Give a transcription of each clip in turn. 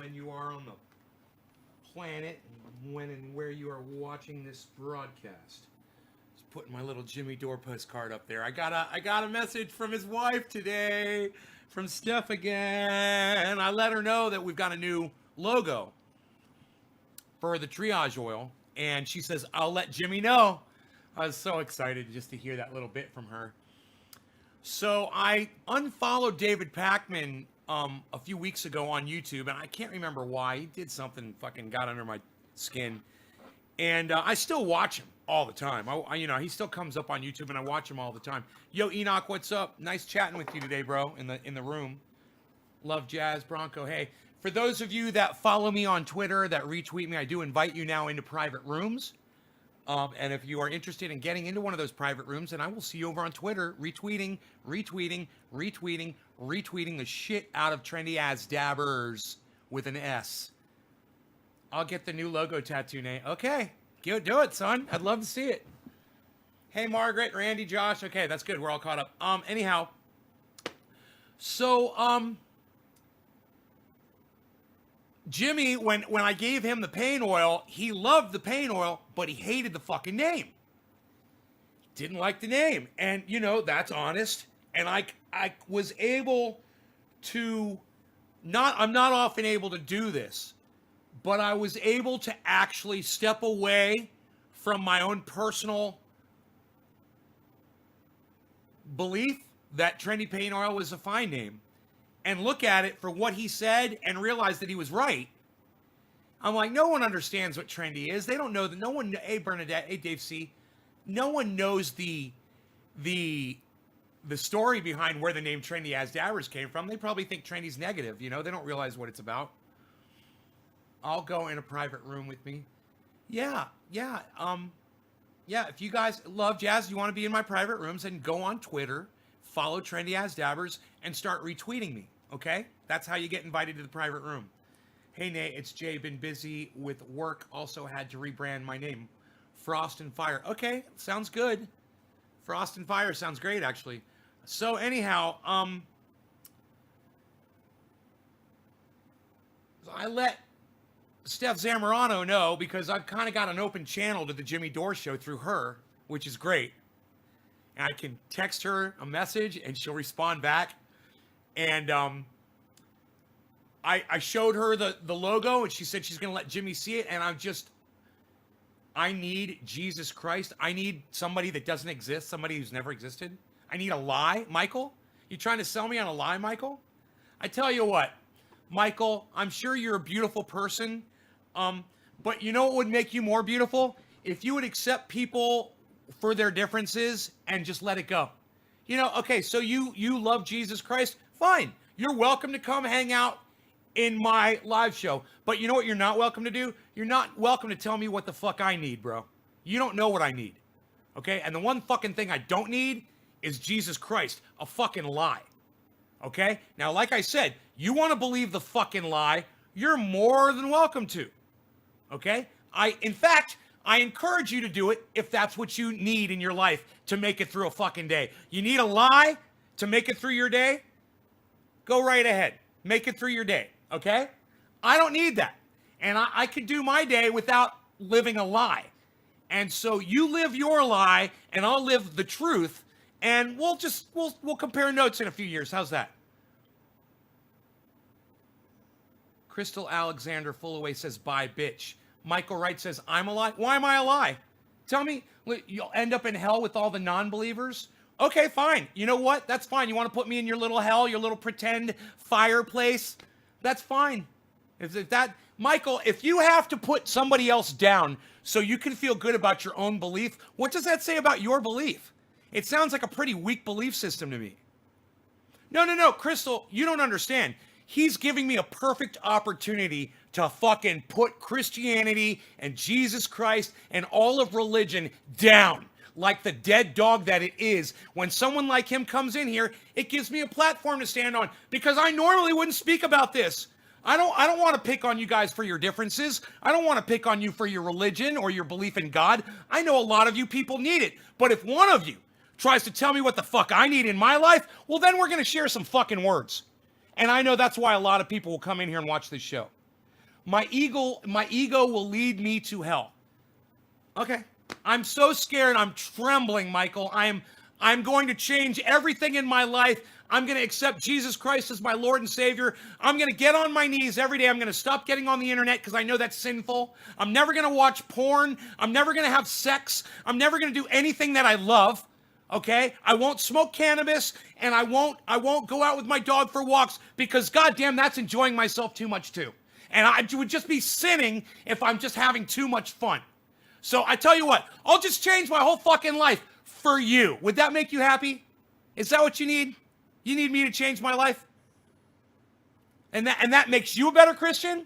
when you are on the planet, when and where you are watching this broadcast. Just putting my little Jimmy doorpost card up there. I got a message from his wife today, from Steph again. I let her know that we've got a new logo for the triage oil, and she says, I'll let Jimmy know. I was so excited just to hear that little bit from her. So I unfollowed David Pakman a few weeks ago on YouTube, and I can't remember why. He did something, fucking got under my skin. And I still watch him all the time. He still comes up on YouTube, and I watch him all the time. Yo, Enoch, what's up? Nice chatting with you today, bro, in the room. Love Jazz Bronco. Hey, for those of you that follow me on Twitter, that retweet me, I do invite you now into private rooms. And if you are interested in getting into one of those private rooms, then I will see you over on Twitter, retweeting the shit out of Trendy As Dabbers with an S. I'll get the new logo tattoo, Nate. Okay, do it, son. I'd love to see it. Hey, Margaret, Randy, Josh. Okay, that's good. We're all caught up. Anyhow, so Jimmy, when I gave him the pain oil, he loved the pain oil, but he hated the fucking name. Didn't like the name. And, that's honest. And I was able to, I'm not often able to do this, but I was able to actually step away from my own personal belief that Trendy Pain Oil was a fine name and look at it for what he said and realize that he was right. I'm like, no one understands what trendy is. They don't know that. No one, hey, Bernadette, hey, Dave C. No one knows the story behind where the name Trendy As Dabbers came from. They probably think trendy's negative. They don't realize what it's about. I'll go in a private room with me. Yeah. If you guys love jazz, you want to be in my private rooms, and go on Twitter, follow Trendy As Dabbers, and start retweeting me. Okay? That's how you get invited to the private room. Hey, Nate, it's Jay. Been busy with work. Also had to rebrand my name. Frost and Fire. Okay, sounds good. Frost and Fire sounds great, actually. So anyhow, I let Steph Zamorano know because I've kind of got an open channel to the Jimmy Dore Show through her, which is great. And I can text her a message and she'll respond back. And I showed her the logo and she said she's going to let Jimmy see it. And I need Jesus Christ. I need somebody that doesn't exist, somebody who's never existed. I need a lie. Michael, you trying to sell me on a lie, Michael? I tell you what, Michael, I'm sure you're a beautiful person. But you know what would make you more beautiful? If you would accept people for their differences and just let it go. Okay, so you love Jesus Christ? Fine. You're welcome to come hang out in my live show. But you know what you're not welcome to do? You're not welcome to tell me what the fuck I need, bro. You don't know what I need. Okay? And the one fucking thing I don't need is Jesus Christ. A fucking lie. Okay? Now, like I said, you want to believe the fucking lie, you're more than welcome to. Okay? In fact, I encourage you to do it if that's what you need in your life to make it through a fucking day. You need a lie to make it through your day? Go right ahead. Make it through your day. Okay? I don't need that. And I could do my day without living a lie. And so you live your lie and I'll live the truth, and we'll compare notes in a few years. How's that? Crystal Alexander Fullaway says, bye, bitch. Michael Wright says, I'm a lie. Why am I a lie? Tell me, you'll end up in hell with all the non-believers? Okay, fine. You know what? That's fine. You want to put me in your little hell, your little pretend fireplace? That's fine. Michael, if you have to put somebody else down so you can feel good about your own belief, what does that say about your belief? It sounds like a pretty weak belief system to me. No, Crystal, you don't understand. He's giving me a perfect opportunity to fucking put Christianity and Jesus Christ and all of religion down like the dead dog that it is. When someone like him comes in here, it gives me a platform to stand on because I normally wouldn't speak about this. I don't want to pick on you guys for your differences. I don't want to pick on you for your religion or your belief in God. I know a lot of you people need it. But if one of you tries to tell me what the fuck I need in my life, well, then we're going to share some fucking words. And I know that's why a lot of people will come in here and watch this show. My ego will lead me to hell. Okay. I'm so scared. I'm trembling, Michael. I'm going to change everything in my life. I'm going to accept Jesus Christ as my Lord and Savior. I'm going to get on my knees every day. I'm going to stop getting on the internet because I know that's sinful. I'm never going to watch porn. I'm never going to have sex. I'm never going to do anything that I love. Okay? I won't smoke cannabis, and I won't go out with my dog for walks because goddamn, that's enjoying myself too much too. And I would just be sinning if I'm just having too much fun. So I tell you what, I'll just change my whole fucking life for you. Would that make you happy? Is that what you need? You need me to change my life? And that makes you a better Christian?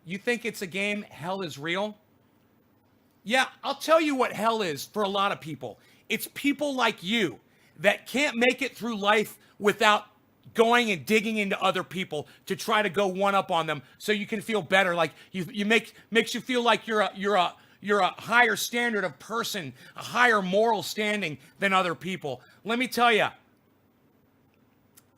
You think it's a game, hell is real? Yeah, I'll tell you what hell is for a lot of people. It's people like you that can't make it through life without going and digging into other people to try to go one up on them so you can feel better. Like makes you feel like you're a higher standard of person, a higher moral standing than other people. Let me tell you,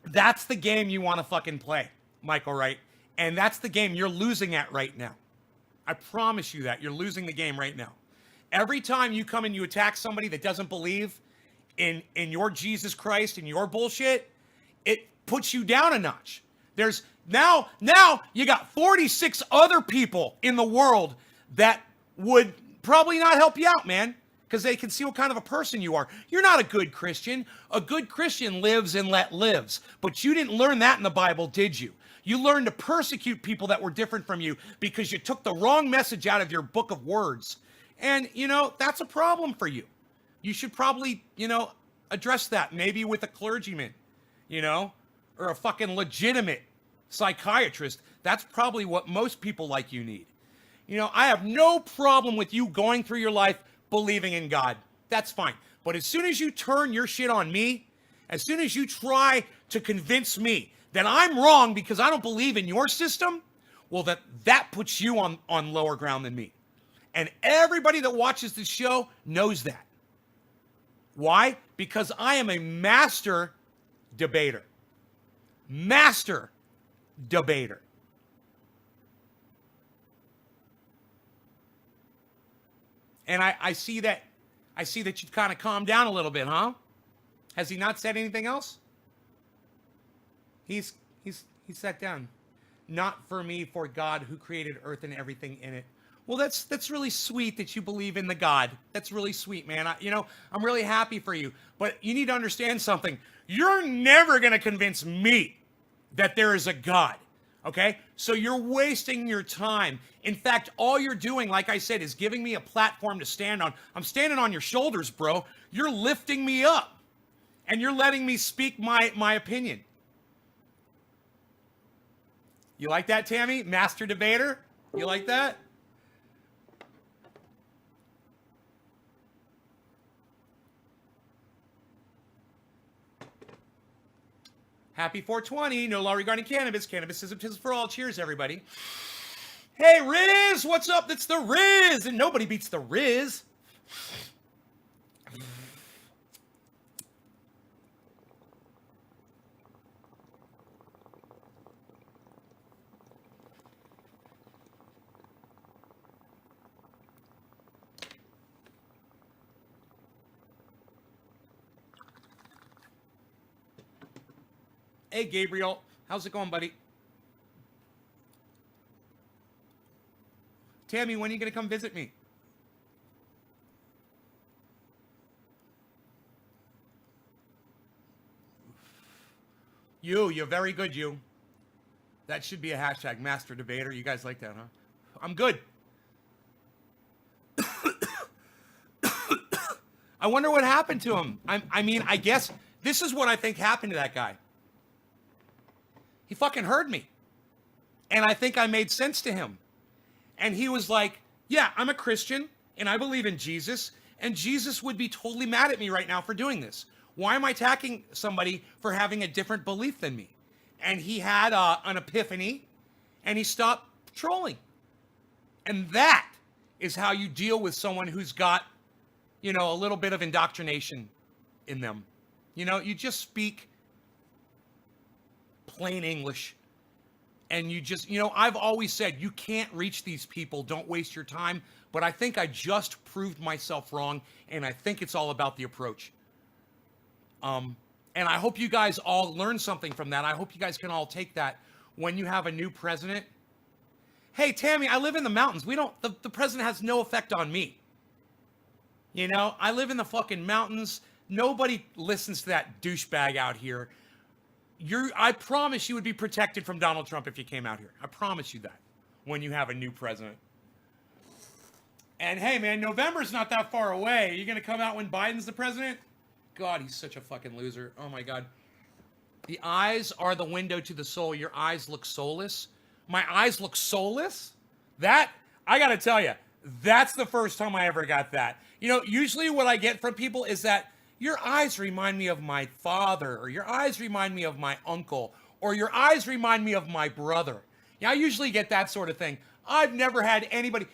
that's the game you want to fucking play, Michael Wright. And that's the game you're losing at right now. I promise you that. You're losing the game right now. Every time you come and you attack somebody that doesn't believe in your Jesus Christ and your bullshit, it puts you down a notch. There's now you got 46 other people in the world that would probably not help you out, man, because they can see what kind of a person you are. You're not a good Christian. A good Christian lives and let lives. But you didn't learn that in the Bible, did you? You learned to persecute people that were different from you because you took the wrong message out of your book of words. And, that's a problem for you. You should probably, address that, maybe with a clergyman, or a fucking legitimate psychiatrist. That's probably what most people like you need. I have no problem with you going through your life believing in God. That's fine. But as soon as you turn your shit on me, as soon as you try to convince me that I'm wrong because I don't believe in your system, well, that puts you on lower ground than me. And everybody that watches this show knows that. Why? Because I am a master debater. Master debater. And I see that you've kind of calmed down a little bit, huh? Has he not said anything else? He's sat down. Not for me, for God who created earth and everything in it. Well, that's really sweet that you believe in the God. That's really sweet, man. I'm really happy for you. But you need to understand something. You're never going to convince me that there is a God, okay? So you're wasting your time. In fact, all you're doing, like I said, is giving me a platform to stand on. I'm standing on your shoulders, bro. You're lifting me up. And you're letting me speak my opinion. You like that, Tammy? Master debater? You like that? Happy 420. No law regarding cannabis. Cannabis is for all. Cheers, everybody. Hey, Riz. What's up? It's the Riz. And nobody beats the Riz. Hey, Gabriel. How's it going, buddy? Tammy, when are you going to come visit me? You're very good, you. That should be a hashtag, master debater. You guys like that, huh? I'm good. I wonder what happened to him. I guess this is what I think happened to that guy. He fucking heard me. And I think I made sense to him. And he was like, yeah, I'm a Christian and I believe in Jesus. And Jesus would be totally mad at me right now for doing this. Why am I attacking somebody for having a different belief than me? And he had an epiphany and he stopped trolling. And that is how you deal with someone who's got, a little bit of indoctrination in them. You just speak plain English and you just, I've always said you can't reach these people. Don't waste your time. But I think I just proved myself wrong, and I think it's all about the approach. And I hope you guys all learn something from that. I hope you guys can all take that when you have a new president. Hey, Tammy, I live in the mountains. The president has no effect on me. I live in the fucking mountains. Nobody listens to that douchebag out here. I promise you would be protected from Donald Trump if you came out here. I promise you that when you have a new president. And hey, man, November's not that far away. Are you going to come out when Biden's the president? God, he's such a fucking loser. Oh, my God. The eyes are the window to the soul. Your eyes look soulless. My eyes look soulless? That, I got to tell you, that's the first time I ever got that. Usually what I get from people is that your eyes remind me of my father, or your eyes remind me of my uncle, or your eyes remind me of my brother. I usually get that sort of thing. I've never had anybody...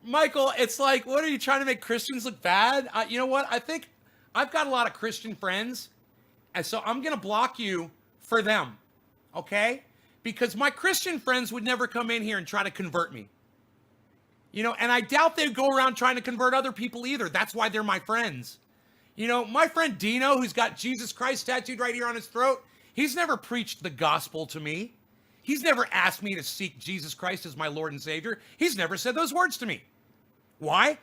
Michael, it's like, what are you trying to make Christians look bad? You know what? I think I've got a lot of Christian friends, and so I'm going to block you for them, okay? Because my Christian friends would never come in here and try to convert me. And I doubt they'd go around trying to convert other people either. That's why they're my friends. My friend Dino, who's got Jesus Christ tattooed right here on his throat, he's never preached the gospel to me. He's never asked me to seek Jesus Christ as my Lord and Savior. He's never said those words to me. Why?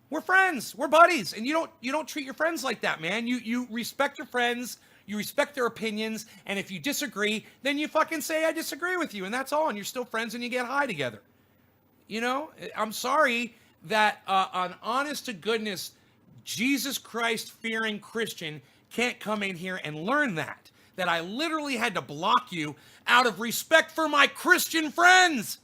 We're friends. We're buddies. And you don't treat your friends like that, man. You respect your friends. You respect their opinions. And if you disagree, then you fucking say, I disagree with you. And that's all. And you're still friends and you get high together. I'm sorry that an honest to goodness, Jesus Christ fearing Christian can't come in here and learn that I literally had to block you out of respect for my Christian friends.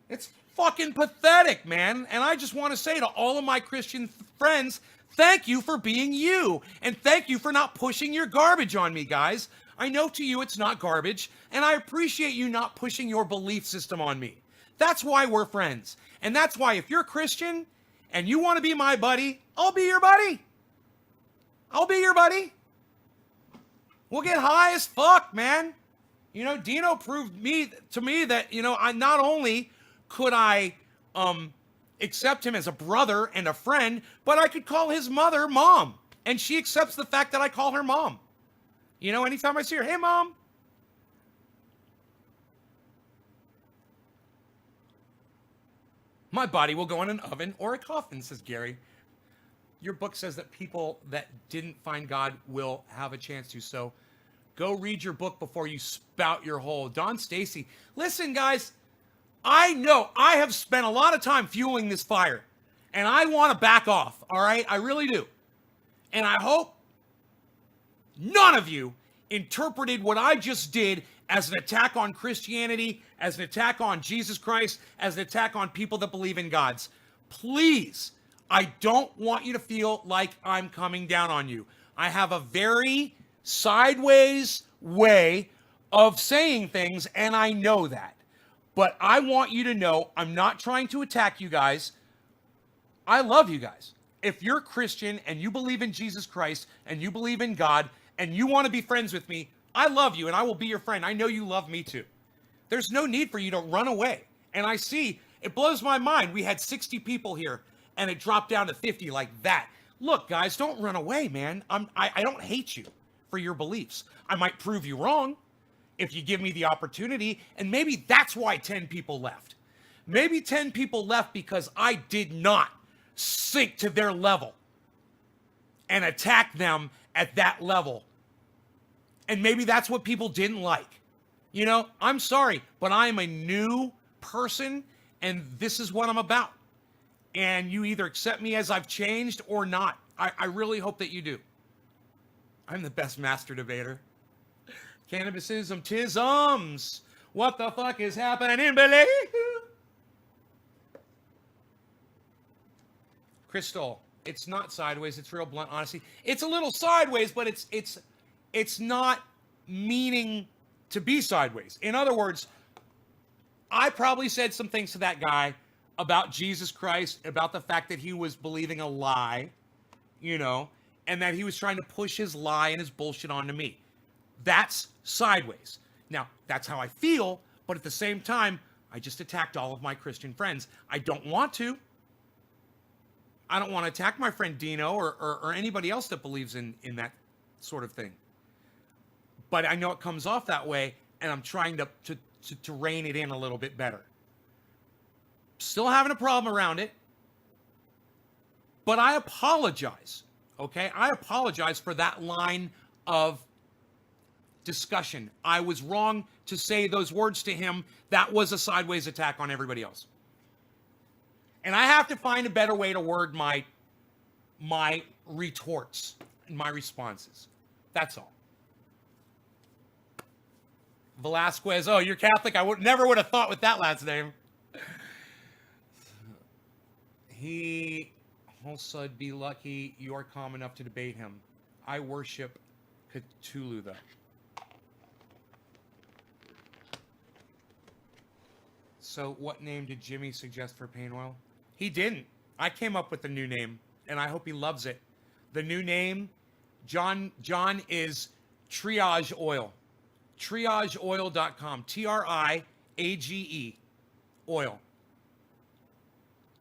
It's fucking pathetic, man. And I just want to say to all of my Christian friends, thank you for being you. And thank you for not pushing your garbage on me, guys. I know to you it's not garbage, and I appreciate you not pushing your belief system on me. That's why we're friends. And that's why if you're Christian and you want to be my buddy, I'll be your buddy. I'll be your buddy. We'll get high as fuck, man. Dino proved to me that, I not only could I accept him as a brother and a friend, but I could call his mother Mom. And she accepts the fact that I call her Mom. Anytime I see her, hey, Mom. My body will go in an oven or a coffin, says Gary. Your book says that people that didn't find God will have a chance to. So go read your book before you spout your whole. Don Stacy. Listen, guys, I know I have spent a lot of time fueling this fire, and I want to back off, all right? I really do. And I hope none of you interpreted what I just did as an attack on Christianity, as an attack on Jesus Christ, as an attack on people that believe in gods. Please, I don't want you to feel like I'm coming down on you. I have a very sideways way of saying things, and I know that. But I want you to know I'm not trying to attack you guys. I love you guys. If you're Christian and you believe in Jesus Christ and you believe in God and you want to be friends with me, I love you and I will be your friend. I know you love me too. There's no need for you to run away. And I see, it blows my mind. We had 60 people here and it dropped down to 50 like that. Look, guys, don't run away, man. I don't hate you for your beliefs. I might prove you wrong if you give me the opportunity, and maybe that's why 10 people left. Maybe 10 people left because I did not sink to their level and attack them at that level. And maybe that's what people didn't like. I'm sorry, but I am a new person, and this is what I'm about. And you either accept me as I've changed or not. I really hope that you do. I'm the best master debater. Cannabisism, tisms. What the fuck is happening, Billy? Crystal, it's not sideways. It's real blunt honesty. It's a little sideways, but it's not meaning to be sideways. In other words, I probably said some things to that guy about Jesus Christ, about the fact that he was believing a lie, and that he was trying to push his lie and his bullshit onto me. That's sideways. Now, that's how I feel, but at the same time, I just attacked all of my Christian friends. I don't want to. I don't want to attack my friend Dino or anybody else that believes in that sort of thing. But I know it comes off that way, and I'm trying to rein it in a little bit better. Still having a problem around it, but I apologize, okay? I apologize for that line of discussion. I was wrong to say those words to him. That was a sideways attack on everybody else. And I have to find a better way to word my retorts and my responses. That's all. Velasquez, oh, you're Catholic? I never would have thought with that last name. He also be lucky you're calm enough to debate him. I worship Cthulhu, though. So what name did Jimmy suggest for pain oil? He didn't. I came up with the new name, and I hope he loves it. The new name, John is Triage Oil. TriageOil.com. TRIAGE oil.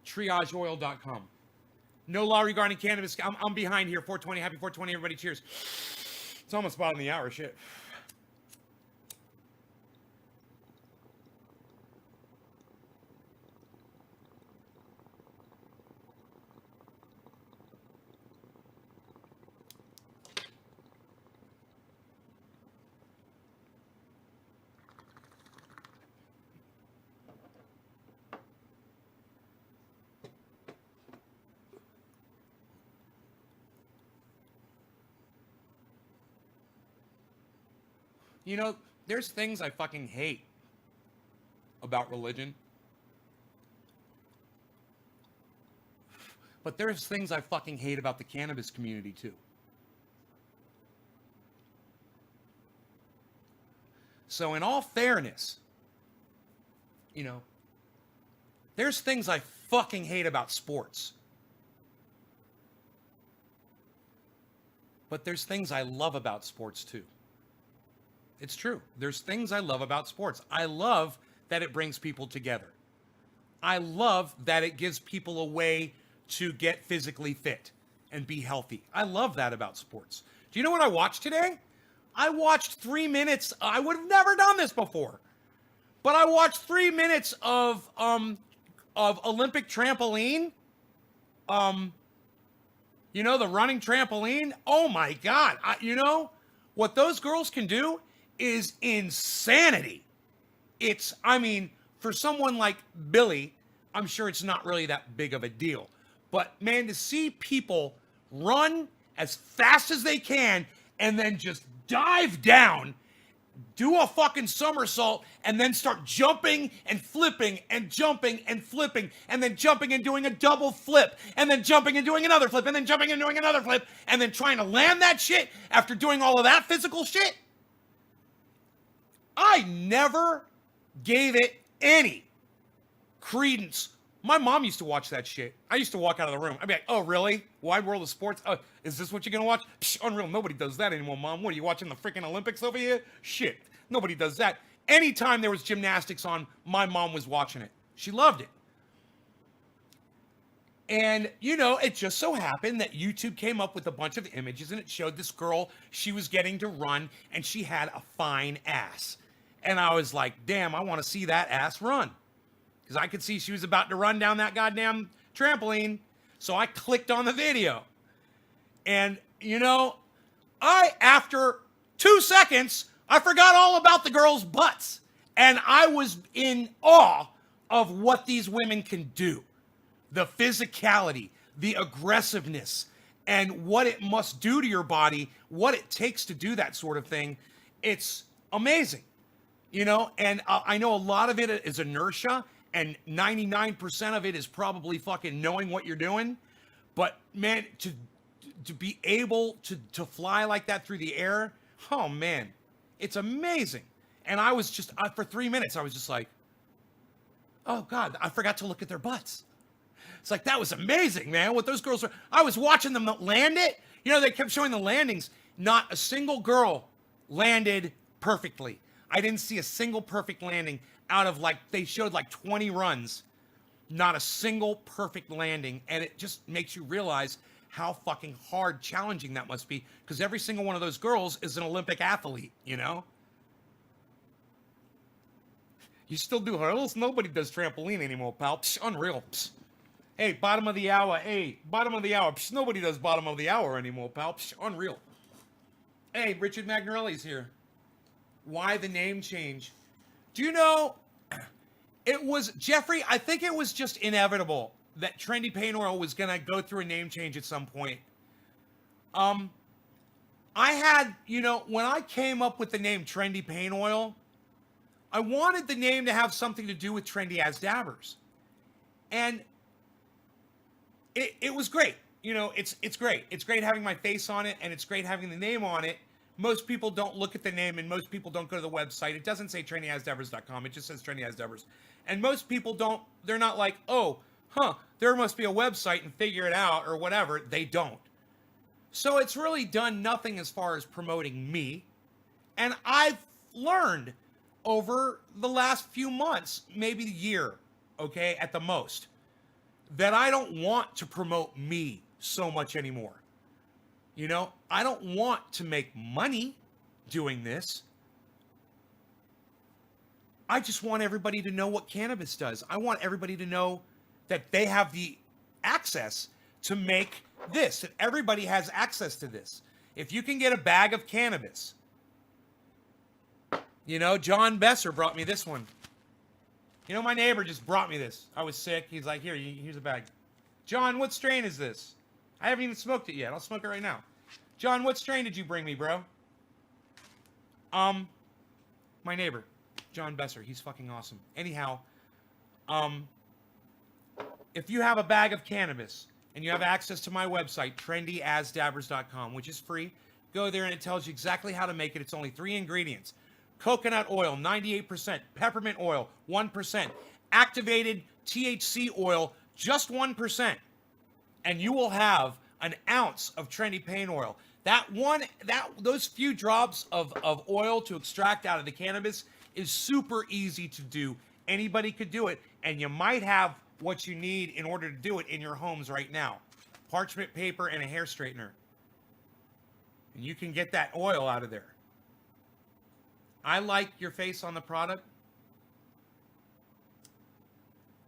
TriageOil.com. No law regarding cannabis. I'm behind here. 420. Happy 420, everybody. Cheers. It's almost bottom of the hour. Shit. You know, there's things I fucking hate about religion. But there's things I fucking hate about the cannabis community too. So in all fairness, you know, there's things I fucking hate about sports. But there's things I love about sports too. It's true. There's things I love about sports. I love that it brings people together. I love that it gives people a way to get physically fit and be healthy. I love that about sports. Do you know what I watched today? I watched 3 minutes. I would have never done this before. But I watched 3 minutes of Olympic trampoline. You know, the running trampoline. Oh my God. You know, what those girls can do is insanity. I mean, for someone like Billy, I'm sure it's not really that big of a deal. But man, to see people run as fast as they can and then just dive down, do a fucking somersault, and then start jumping and flipping and jumping and flipping, and then jumping and doing a double flip, and then jumping and doing another flip, and then jumping and doing another flip, and then trying to land that shit after doing all of that physical shit. I never gave it any credence. My mom used to watch that shit. I used to walk out of the room. I'd be like, oh, really? Wide World of Sports? Is this what you're going to watch? Psh, unreal. Nobody does that anymore, Mom. What, are you watching the freaking Olympics over here? Shit. Nobody does that. Anytime there was gymnastics on, my mom was watching it. She loved it. And, you know, it just so happened that YouTube came up with a bunch of images, and it showed this girl, she was getting to run, and she had a fine ass. And I was like, damn, I want to see that ass run. Because I could see she was about to run down that goddamn trampoline. So I clicked on the video. And, you know, after 2 seconds, I forgot all about the girls' butts. And I was in awe of what these women can do. The physicality, the aggressiveness, and what it must do to your body, what it takes to do that sort of thing. It's amazing. You know, and I know a lot of it is inertia, and 99% of it is probably fucking knowing what you're doing. But man, to be able to fly like that through the air, oh man, it's amazing. And I was just, for 3 minutes, I was just like, oh God, I forgot to look at their butts. It's like, that was amazing, man. What those girls were, I was watching them land it. You know, they kept showing the landings. Not a single girl landed perfectly. I didn't see a single perfect landing out of like, they showed like 20 runs. Not a single perfect landing. And it just makes you realize how fucking hard, challenging that must be. Because every single one of those girls is an Olympic athlete, you know? You still do hurdles? Nobody does trampoline anymore, pal. Psh, unreal. Psh. Hey, bottom of the hour. Hey, bottom of the hour. Psh, nobody does bottom of the hour anymore, pal. Psh, unreal. Hey, Richard Magnarelli's here. Why the name change? Do you know, it was, Jeffrey, I think it was just inevitable that Trendy Paint Oil was going to go through a name change at some point. I had, you know, when I came up with the name Trendy Paint Oil, I wanted the name to have something to do with Trendy as Dabbers. And it was great. You know, it's great. It's great having my face on it, and it's great having the name on it. Most people don't look at the name, and most people don't go to the website. It doesn't say trendyasdabbers.com. It just says Trendy as Dabbers. And most people don't, they're not like, oh, there must be a website and figure it out or whatever. They don't. So it's really done nothing as far as promoting me. And I've learned over the last few months, maybe a year, okay, at the most, that I don't want to promote me so much anymore. You know, I don't want to make money doing this. I just want everybody to know what cannabis does. I want everybody to know that they have the access to make this, that everybody has access to this. If you can get a bag of cannabis, you know, John Besser brought me this one. You know, my neighbor just brought me this. I was sick. He's like, here, here's a bag. John, what strain is this? I haven't even smoked it yet. I'll smoke it right now. John, what strain did you bring me, bro? My neighbor, John Besser. He's fucking awesome. Anyhow, if you have a bag of cannabis and you have access to my website, trendyasdabbers.com, which is free, go there and it tells you exactly how to make it. It's only 3 ingredients. Coconut oil, 98%. Peppermint oil, 1%. Activated THC oil, just 1%. And you will have an ounce of Trendy Paint Oil. Those few drops of oil to extract out of the cannabis is super easy to do. Anybody could do it. And you might have what you need in order to do it in your homes right now. Parchment paper and a hair straightener. And you can get that oil out of there. I like your face on the product.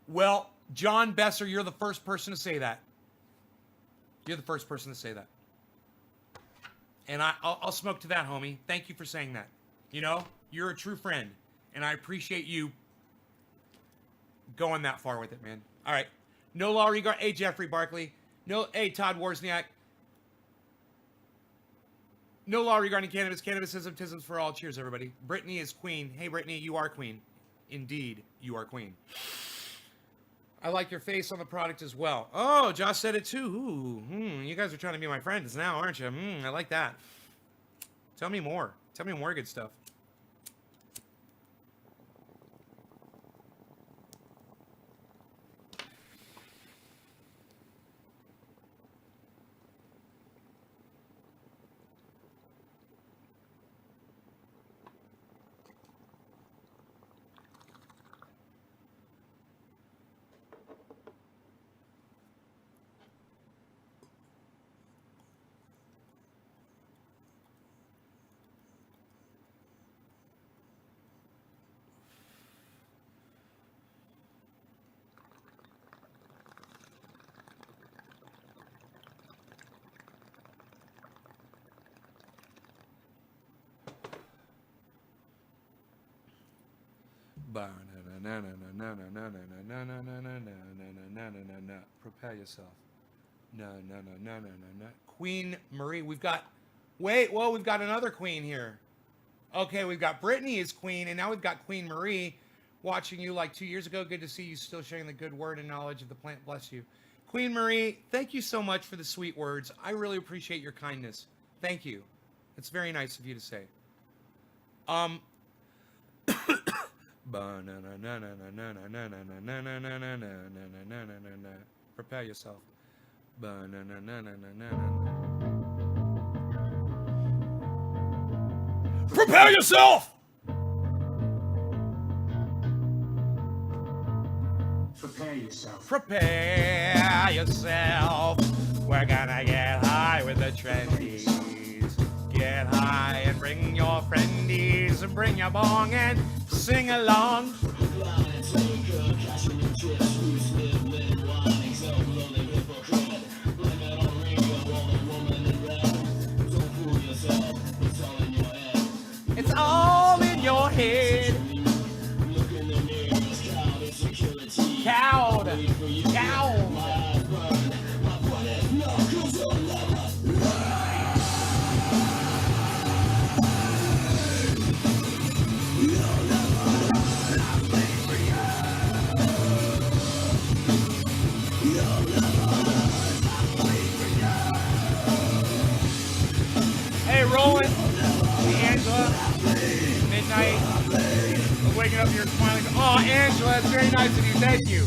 Well, John Besser, you're the first person to say that. You're the first person to say that. And I'll smoke to that, homie. Thank you for saying that. You know, you're a true friend. And I appreciate you going that far with it, man. All right. No law regard. Hey, Jeffrey Barkley. No. Hey, Todd Wozniak. No law regarding cannabis. Cannabisism, tisms for all. Cheers, everybody. Brittany is queen. Hey, Brittany, you are queen. Indeed, you are queen. I like your face on the product as well. Oh, Josh said it too. Ooh, you guys are trying to be my friends now, aren't you? I like that. Tell me more. Tell me more good stuff. Prepare yourself. No. Queen Marie, we've got another queen here. Okay, we've got Brittany as queen, and now we've got Queen Marie watching you like 2 years ago. Good to see you still sharing the good word and knowledge of the plant. Bless you. Queen Marie, thank you so much for the sweet words. I really appreciate your kindness. Thank you. It's very nice of you to say. Prepare yourself. Prepare yourself! Prepare yourself. Prepare yourself. We're gonna get high with the trendies. Get high and bring your friendies and bring your bong and sing along. It's all in your head. Cowed. Cowed. Hey, Roland, Angela, midnight, waking up here smiling. Oh, Angela, that's very nice of you. Thank you.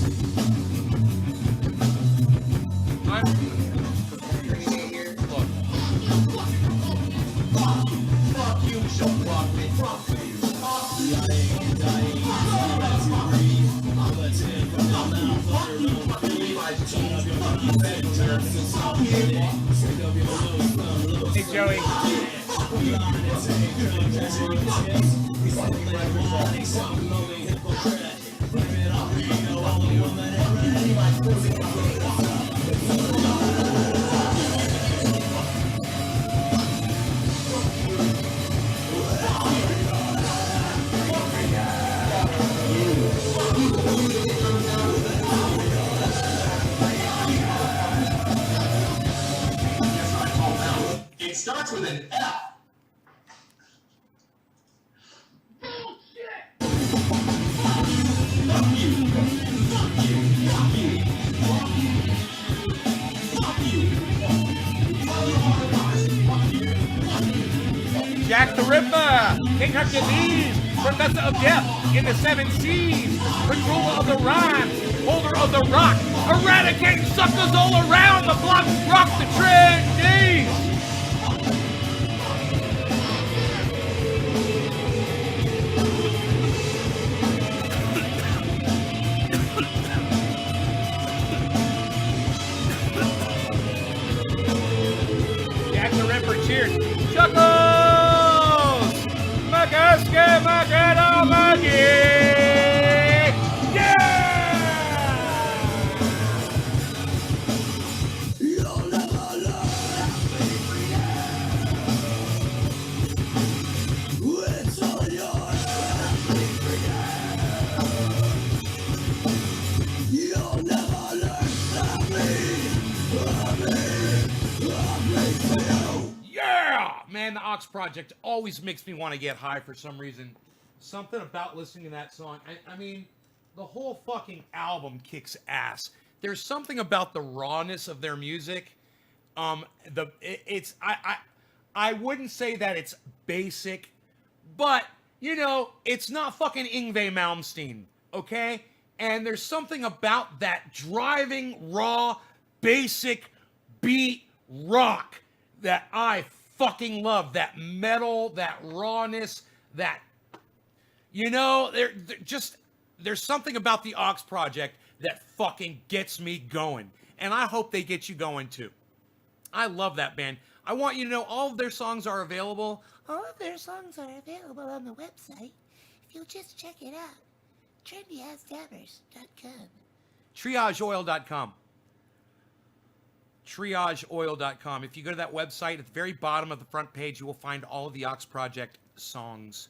Hey, Joey. It starts with an F. Jack the Ripper, King Hercules, Professor of Death in the Seven Seas, Controller of the Rhyme, Holder of the Rock, eradicating suckers all around the block, rock the trendies. Jack the Ripper, cheers. Chuckles! Magaske Magada Magi! Yeah! Yeah! Man, the Ox Project always makes me want to get high for some reason. Something about listening to that song. I mean, the whole fucking album kicks ass. There's something about the rawness of their music. I wouldn't say that it's basic, but you know, it's not fucking Yngwie Malmsteen, okay? And there's something about that driving, raw, basic beat rock that I fucking love. That metal, that rawness, that, you know, there's something about the Ox Project that fucking gets me going. And I hope they get you going too. I love that band. I want you to know all of their songs are available. All of their songs are available on the website. If you'll just check it out, trendyasdabbers.com. TriageOil.com. TriageOil.com. If you go to that website, at the very bottom of the front page, you will find all of the Ox Project songs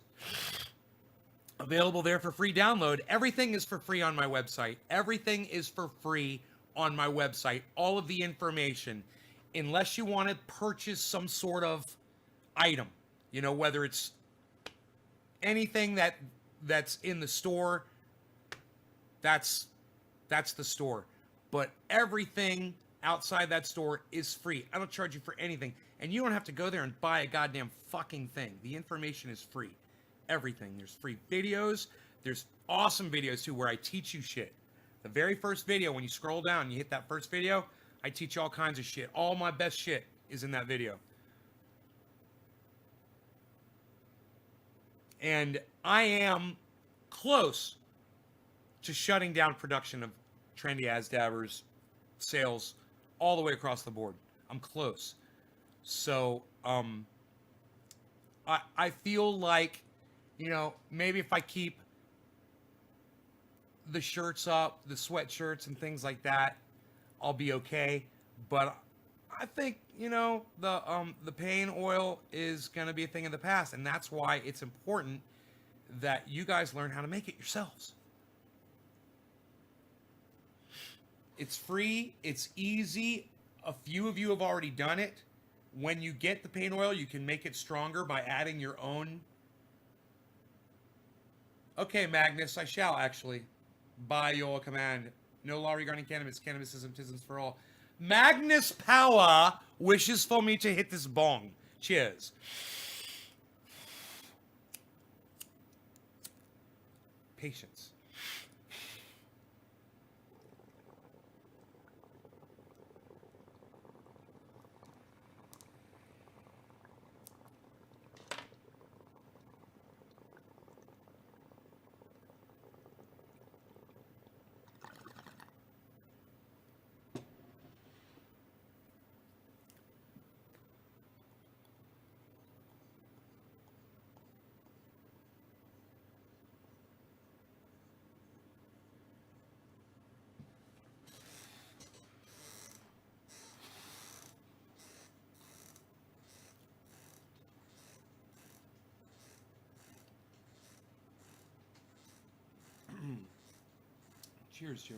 available there for free download. Everything is for free on my website. Everything is for free on my website. All of the information, unless you want to purchase some sort of item, you know, whether it's anything that's in the store, that's the store. But everything outside that store is free. I don't charge you for anything. And you don't have to go there and buy a goddamn fucking thing. The information is free. Everything. There's free videos. There's awesome videos too where I teach you shit. The very first video, when you scroll down and you hit that first video, I teach you all kinds of shit. All my best shit is in that video. And I am close to shutting down production trendy as dabbers sales all the way across the board. I'm close. So I feel like, you know, maybe if I keep the shirts up, the sweatshirts and things like that, I'll be okay. But I think, you know, the pain oil is going to be a thing of the past, and that's why it's important that you guys learn how to make it yourselves. It's free, it's easy. A few of you have already done it. When you get the pain oil, you can make it stronger by adding your own. Okay, Magnus, I shall actually. By your command. No law regarding cannabis. Cannabis is tisms for all. Magnus Power wishes for me to hit this bong. Cheers. Patience. Cheers, Joey.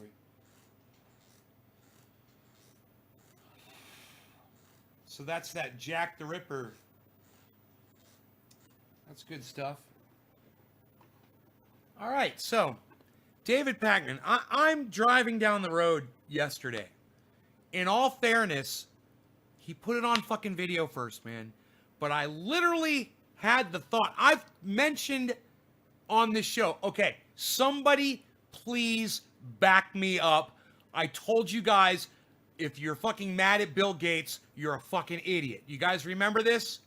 So that's that Jack the Ripper. That's good stuff. All right, so David Pakman, I'm driving down the road yesterday. In all fairness, he put it on fucking video first, man. But I literally had the thought. I've mentioned on this show, okay, somebody please back me up. I told you guys, if you're fucking mad at Bill Gates, you're a fucking idiot. You guys remember this?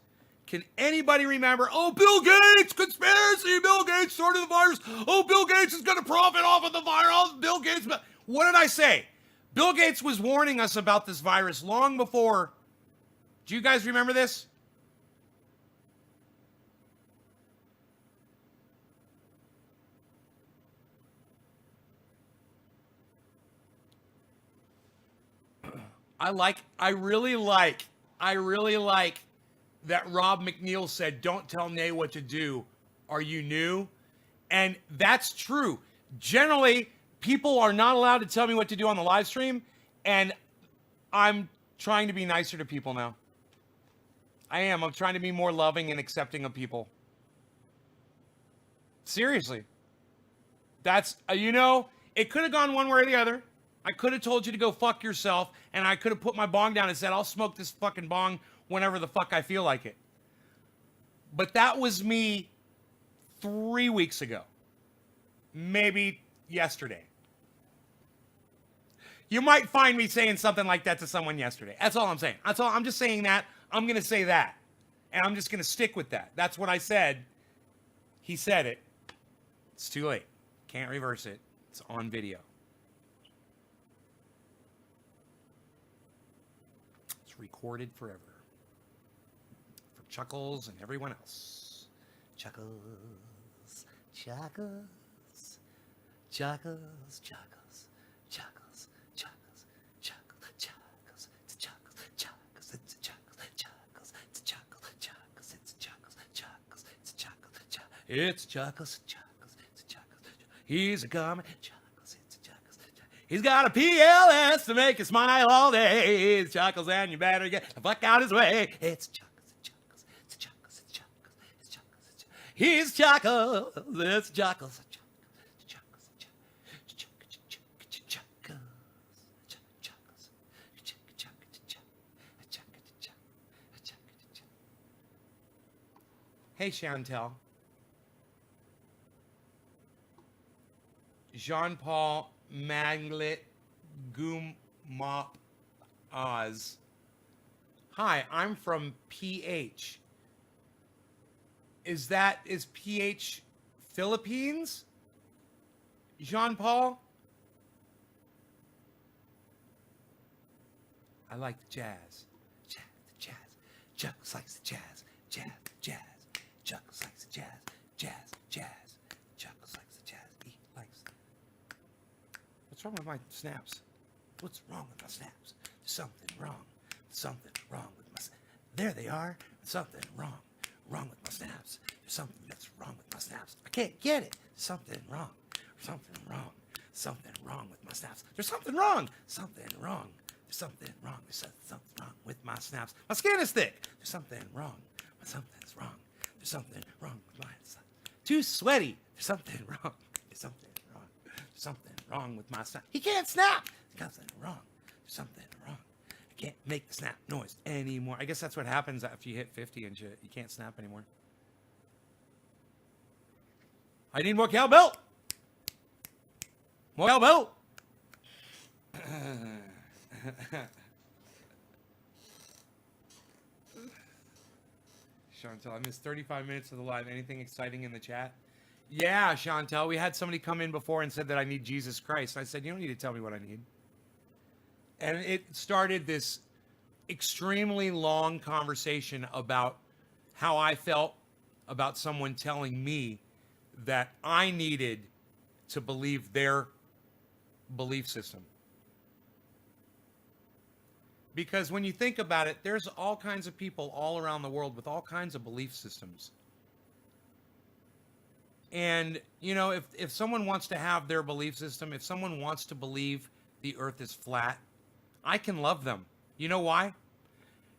Can anybody remember? Oh, Bill Gates, conspiracy. Bill Gates started the virus. Oh, Bill Gates is going to profit off of the virus. Bill Gates. What did I say? Bill Gates was warning us about this virus long before. Do you guys remember this? I really like that Rob McNeil said, "Don't tell Nay what to do. Are you new?" And that's true. Generally, people are not allowed to tell me what to do on the live stream, and I'm trying to be nicer to people now. I am. I'm trying to be more loving and accepting of people. Seriously. That's, you know, it could have gone one way or the other. I could have told you to go fuck yourself, and I could have put my bong down and said, I'll smoke this fucking bong whenever the fuck I feel like it. But that was me 3 weeks ago. Maybe yesterday. You might find me saying something like that to someone yesterday. That's all I'm saying. That's all. I'm just saying that. I'm going to say that. And I'm just going to stick with that. That's what I said. He said it. It's too late. Can't reverse it. It's on video. It's recorded forever. For Chuckles and everyone else. Chuckles. Chuckles. Chuckles. Chuckles. Chuckles. Chuckles. Chuckles. Chuckles. It's Chuckles. Chuckles. It's Chuckles. Chuckles. It's Chuckles. Chuckles. It's Chuckles. Chuckles. It's Chuckles. It's Chuckles. Chuckles. It's Chuckles. He's a coming. Chuckles. It's Chuckles. He's got a PLS to make you smile all day. It's Chuckles, and you better get the fuck out his way. It's Chuckles. Chuckles. It's Chuckles. It's Chuckles. It's Chuckles. It's Chuckles. He's Chuckles. It's Chuckles. Hey, Chantel. Jean-Paul Maglet Gumop Oz. Hi, I'm from PH. Is PH Philippines? Jean-Paul? I like the jazz. The jazz. Chuckles likes the jazz. Jazz. Chuckles likes the jazz. Jazz. Chuckles likes the jazz. He likes. What's wrong with my snaps? What's wrong with my snaps? There's something wrong. Something wrong with my snaps. There they are. Something wrong with my snaps. There's something that's wrong with my snaps. I can't get it. Something wrong. Something wrong with my snaps. There's something wrong. Something wrong. There's something wrong. There's something wrong with my snaps. My skin is thick. There's something wrong. Something's wrong. There's something wrong with my snaps. Too sweaty. There's something wrong. There's something wrong. There's something wrong with my snap. He can't snap. There's something wrong. There's something wrong. I can't make the snap noise anymore. I guess that's what happens after you hit 50 and shit. You can't snap anymore. I need more cowbell. More cowbell. Chantel, I missed 35 minutes of the live. Anything exciting in the chat? Yeah, Chantel, we had somebody come in before and said that I need Jesus Christ. I said, you don't need to tell me what I need. And it started this extremely long conversation about how I felt about someone telling me that I needed to believe their belief system. Because when you think about it, there's all kinds of people all around the world with all kinds of belief systems. And, you know, if someone wants to have their belief system, if someone wants to believe the earth is flat, I can love them. You know why?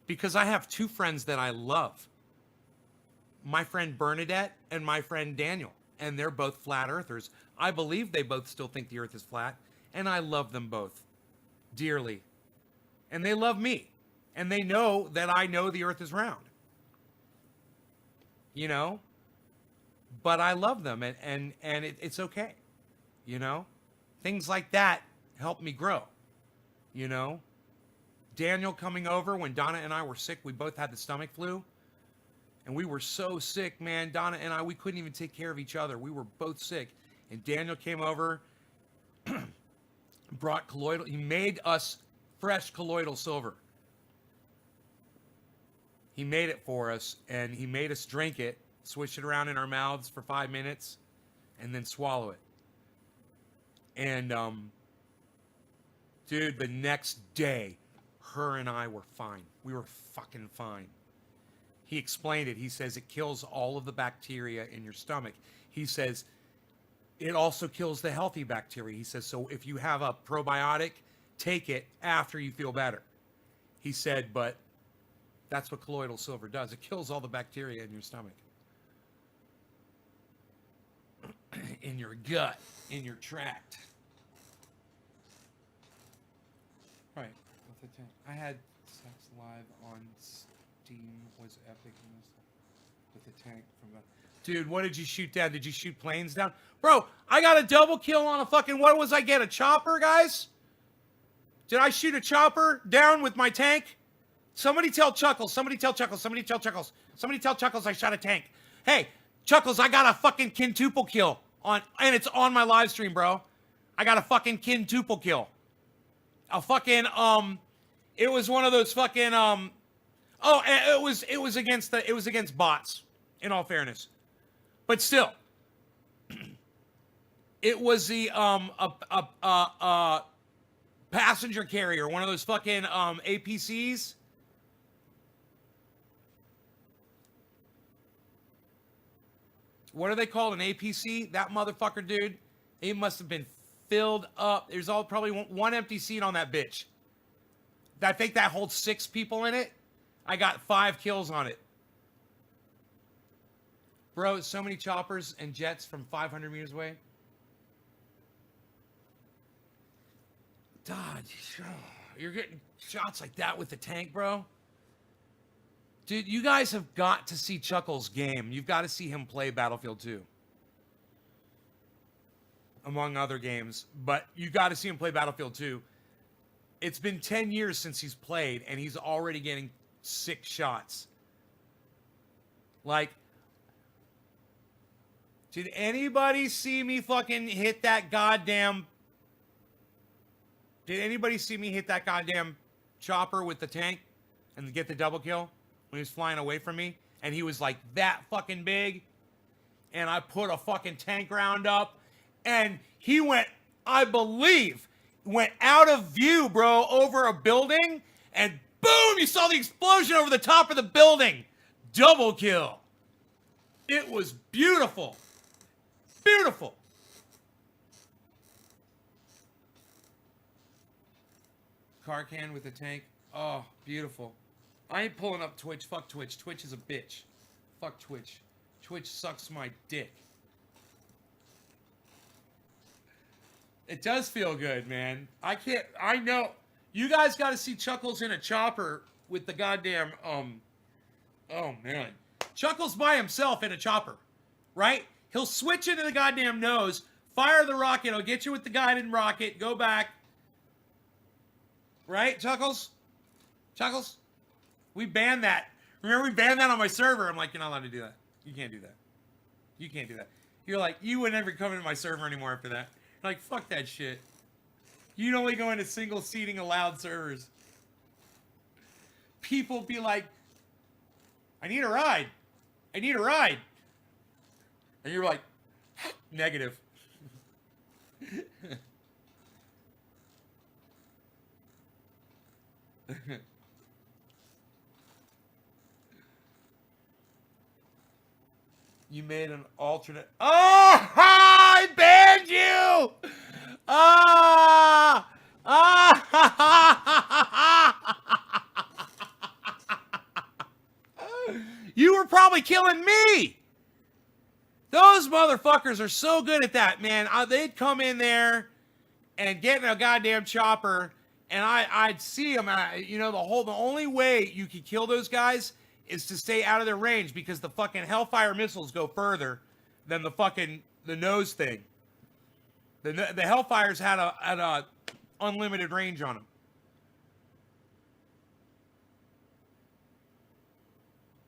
Because I have two friends that I love. My friend Bernadette and my friend Daniel. And they're both flat earthers. I believe they both still think the earth is flat. And I love them both dearly. And they love me. And they know that I know the earth is round. You know? But I love them, and it's okay. You know? Things like that help me grow. You know? Daniel coming over when Donna and I were sick, we both had the stomach flu. And we were so sick, man. Donna and I, we couldn't even take care of each other. We were both sick. And Daniel came over, brought colloidal. He made us fresh colloidal silver. He made it for us, and he made us drink it, swish it around in our mouths for 5 minutes, and then swallow it. And, dude, the next day, her and I were fine. We were fucking fine. He explained it. He says it kills all of the bacteria in your stomach. He says it also kills the healthy bacteria. He says, so if you have a probiotic, take it after you feel better. He said, but that's what colloidal silver does. It kills all the bacteria in your stomach. In your gut, in your tract. Right. I had sex live on Steam. Was epic with the tank from the... Dude, what did you shoot down? Did you shoot planes down? Bro, I got a double kill on a fucking... What was I get? A chopper, guys? Did I shoot a chopper down with my tank? Somebody tell Chuckles. Somebody tell Chuckles. Somebody tell Chuckles. Somebody tell Chuckles I shot a tank. Hey, Chuckles, I got a fucking quintuple kill on... And it's on my live stream, bro. I got a fucking quintuple kill. A fucking, It was one of those fucking, Oh, it was against bots, in all fairness. But still, it was the passenger carrier, one of those fucking APCs. What are they called? An APC? That motherfucker, dude. It must have been filled up. There's probably one empty seat on that bitch. I think that holds 6 people in it. I got 5 kills on it. Bro, so many choppers and jets from 500 meters away. God, you're getting shots like that with the tank, bro. Dude, you guys have got to see Chuckles' game. You've got to see him play Battlefield 2. Among other games. But you got to see him play Battlefield 2. It's been 10 years since he's played, and he's already getting 6 shots. Like, did anybody see me fucking hit that goddamn... Did anybody see me hit that goddamn chopper with the tank and get the double kill when he was flying away from me, and he was like that fucking big, and I put a fucking tank round up, and he went, I believe, went out of view, bro, over a building, and boom, you saw the explosion over the top of the building. Double kill. It was beautiful. Beautiful. Car can with the tank. Oh, beautiful. I ain't pulling up Twitch. Fuck Twitch. Twitch is a bitch. Fuck Twitch. Twitch sucks my dick. It does feel good, man. I know. You guys got to see Chuckles in a chopper with the goddamn, oh, man. Chuckles by himself in a chopper, right? He'll switch into the goddamn nose, fire the rocket, he'll get you with the guided rocket, go back. Right, Chuckles? Chuckles? We banned that. Remember, we banned that on my server. I'm like, you're not allowed to do that. You can't do that. You can't do that. You're like, you would never come into my server anymore after that. Like, fuck that shit. You'd only go into single seating allowed servers. People be like, I need a ride. I need a ride. And you're like, negative. You made an alternate. Oh, I banned you. Ah, you were probably killing me. Those motherfuckers are so good at that, man. They'd come in there and get in a goddamn chopper, and I'd see them. You know, the only way you could kill those guys is to stay out of their range, because the fucking Hellfire missiles go further than the nose thing. The Hellfires had a unlimited range on them.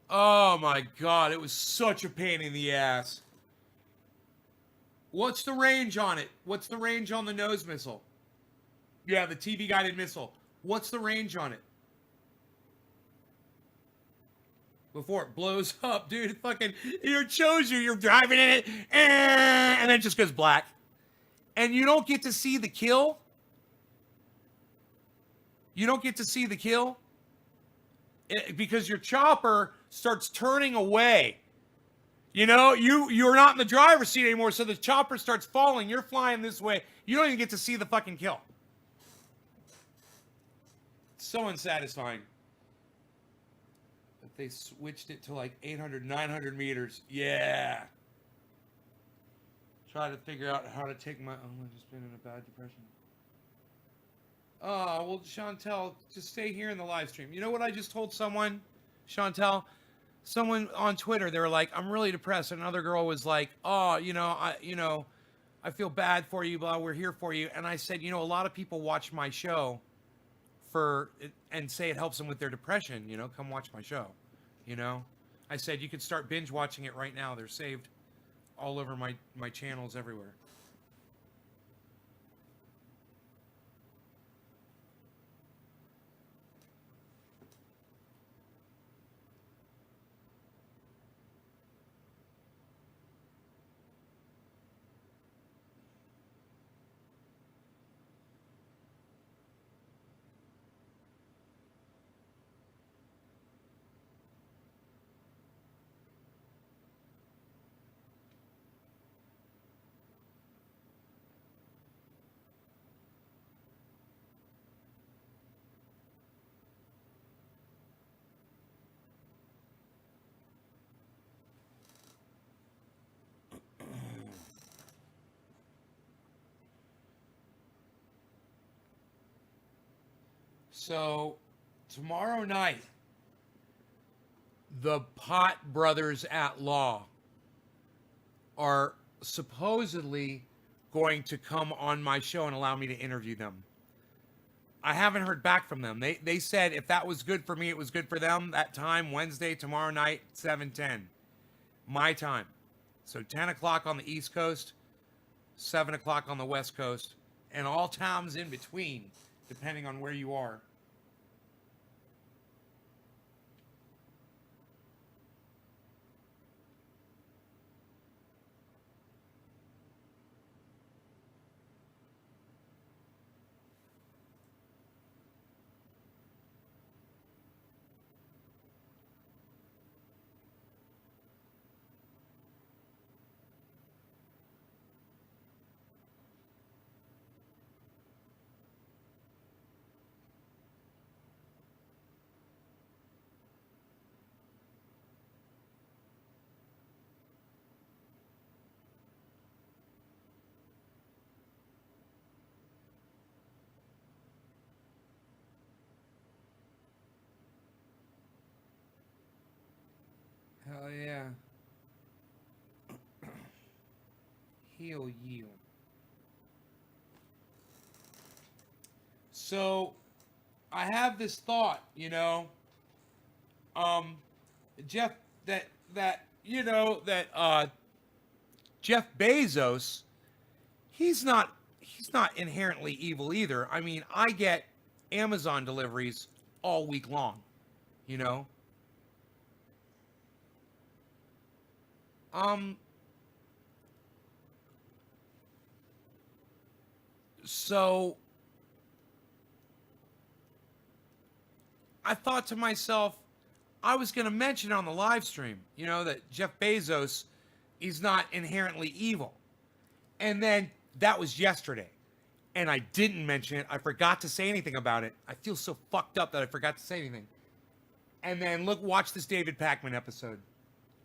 Oh my god, it was such a pain in the ass. What's the range on it? What's the range on the nose missile? Yeah, the TV guided missile. What's the range on it? Before it blows up, dude, it fucking, it shows you, you're driving in it, and then it just goes black. And you don't get to see the kill. You don't get to see the kill. Because your chopper starts turning away. You know, you're not in the driver's seat anymore, so the chopper starts falling. You're flying this way. You don't even get to see the fucking kill. It's so unsatisfying. But they switched it to like 800, 900 meters. Yeah. Try to figure out how to take my... Oh, I've just been in a bad depression. Oh, well, Chantel, just stay here in the live stream. You know what I just told someone, Chantel? Someone on Twitter, they were like, I'm really depressed. And another girl was like, oh, I feel bad for you, blah, we're here for you. And I said, a lot of people watch my show and say it helps them with their depression, come watch my show, I said, you could start binge watching it right now. They're saved all over my channels everywhere. So, tomorrow night, the Pot Brothers at Law are supposedly going to come on my show and allow me to interview them. I haven't heard back from them. They said if that was good for me, it was good for them. That time, Wednesday, tomorrow night, 7:10. My time. So 10 o'clock on the East Coast, 7 o'clock on the West Coast, and all times in between, depending on where you are. Heal you. So, I have this thought, Jeff, that Jeff Bezos, he's not inherently evil either. I mean, I get Amazon deliveries all week long, you know. Um, so I thought to myself, I was going to mention on the live stream, that Jeff Bezos, he's not inherently evil. And then that was yesterday. And I didn't mention it. I forgot to say anything about it. I feel so fucked up that I forgot to say anything. And then watch this David Pakman episode.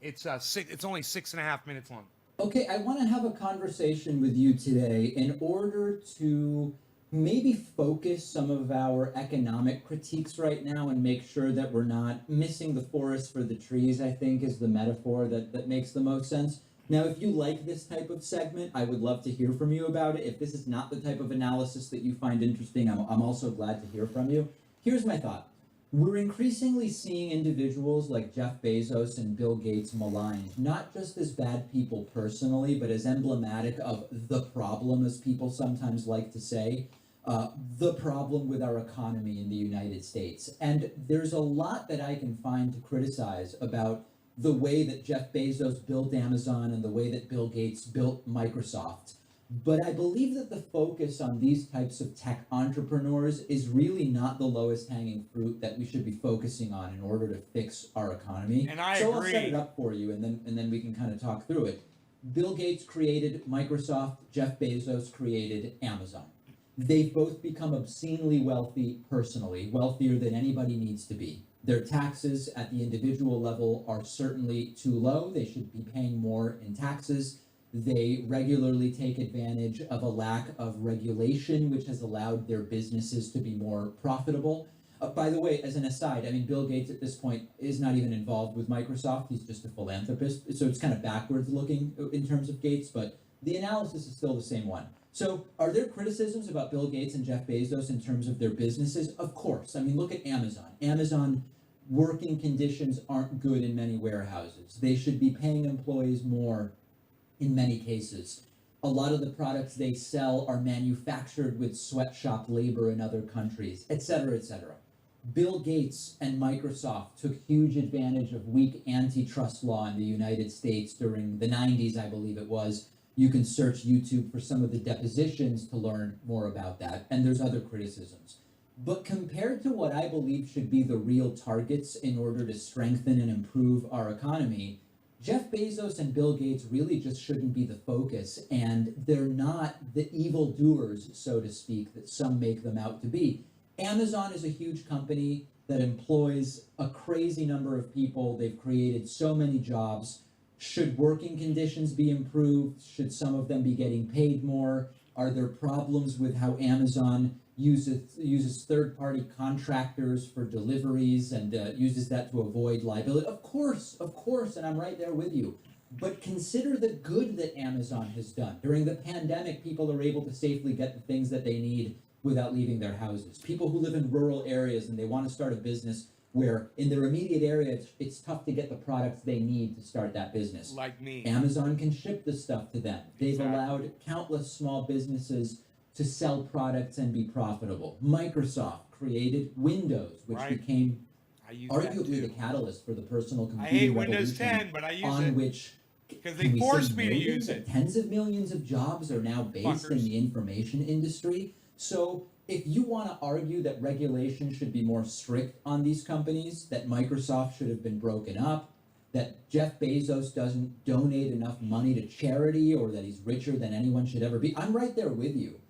It's only 6.5 minutes long. Okay, I want to have a conversation with you today in order to maybe focus some of our economic critiques right now and make sure that we're not missing the forest for the trees, I think is the metaphor that makes the most sense. Now, if you like this type of segment, I would love to hear from you about it. If this is not the type of analysis that you find interesting, I'm also glad to hear from you. Here's my thought. We're increasingly seeing individuals like Jeff Bezos and Bill Gates maligned, not just as bad people personally, but as emblematic of the problem, as people sometimes like to say, the problem with our economy in the United States. And there's a lot that I can find to criticize about the way that Jeff Bezos built Amazon and the way that Bill Gates built Microsoft. But I believe that the focus on these types of tech entrepreneurs is really not the lowest hanging fruit that we should be focusing on in order to fix our economy. And I agree. agree. I'll set it up for you, and then we can kind of talk through it. Bill Gates created Microsoft. Jeff Bezos created Amazon. They've both become obscenely wealthy personally, wealthier than anybody needs to be. Their taxes at the individual level are certainly too low. They should be paying more in taxes. They regularly take advantage of a lack of regulation, which has allowed their businesses to be more profitable. By the way, as an aside, I mean, Bill Gates at this point is not even involved with Microsoft. He's just a philanthropist. So it's kind of backwards looking in terms of Gates, but the analysis is still the same one. So are there criticisms about Bill Gates and Jeff Bezos in terms of their businesses? Of course. I mean, look at Amazon. Amazon working conditions aren't good in many warehouses. They should be paying employees more in many cases. A lot of the products they sell are manufactured with sweatshop labor in other countries, et cetera, et cetera. Bill Gates and Microsoft took huge advantage of weak antitrust law in the United States during the 90s, I believe it was. You can search YouTube for some of the depositions to learn more about that, and there's other criticisms. But compared to what I believe should be the real targets in order to strengthen and improve our economy, Jeff Bezos and Bill Gates really just shouldn't be the focus, and they're not the evildoers, so to speak, that some make them out to be. Amazon is a huge company that employs a crazy number of people. They've created so many jobs. Should working conditions be improved? Should some of them be getting paid more? Are there problems with how Amazon uses third-party contractors for deliveries and uses that to avoid liability? Of course, and I'm right there with you. But consider the good that Amazon has done. During the pandemic, people are able to safely get the things that they need without leaving their houses. People who live in rural areas and they want to start a business where in their immediate area it's tough to get the products they need to start that business. Like me. Amazon can ship the stuff to them. They've allowed countless small businesses to sell products and be profitable. Microsoft created Windows, which became arguably the catalyst for the personal computing I hate revolution. Windows 10, but I use on it. which Because they forced me to millions, use it. Tens of millions of jobs are now based in the information industry. So if you want to argue that regulation should be more strict on these companies, that Microsoft should have been broken up, that Jeff Bezos doesn't donate enough money to charity, or that he's richer than anyone should ever be, I'm right there with you.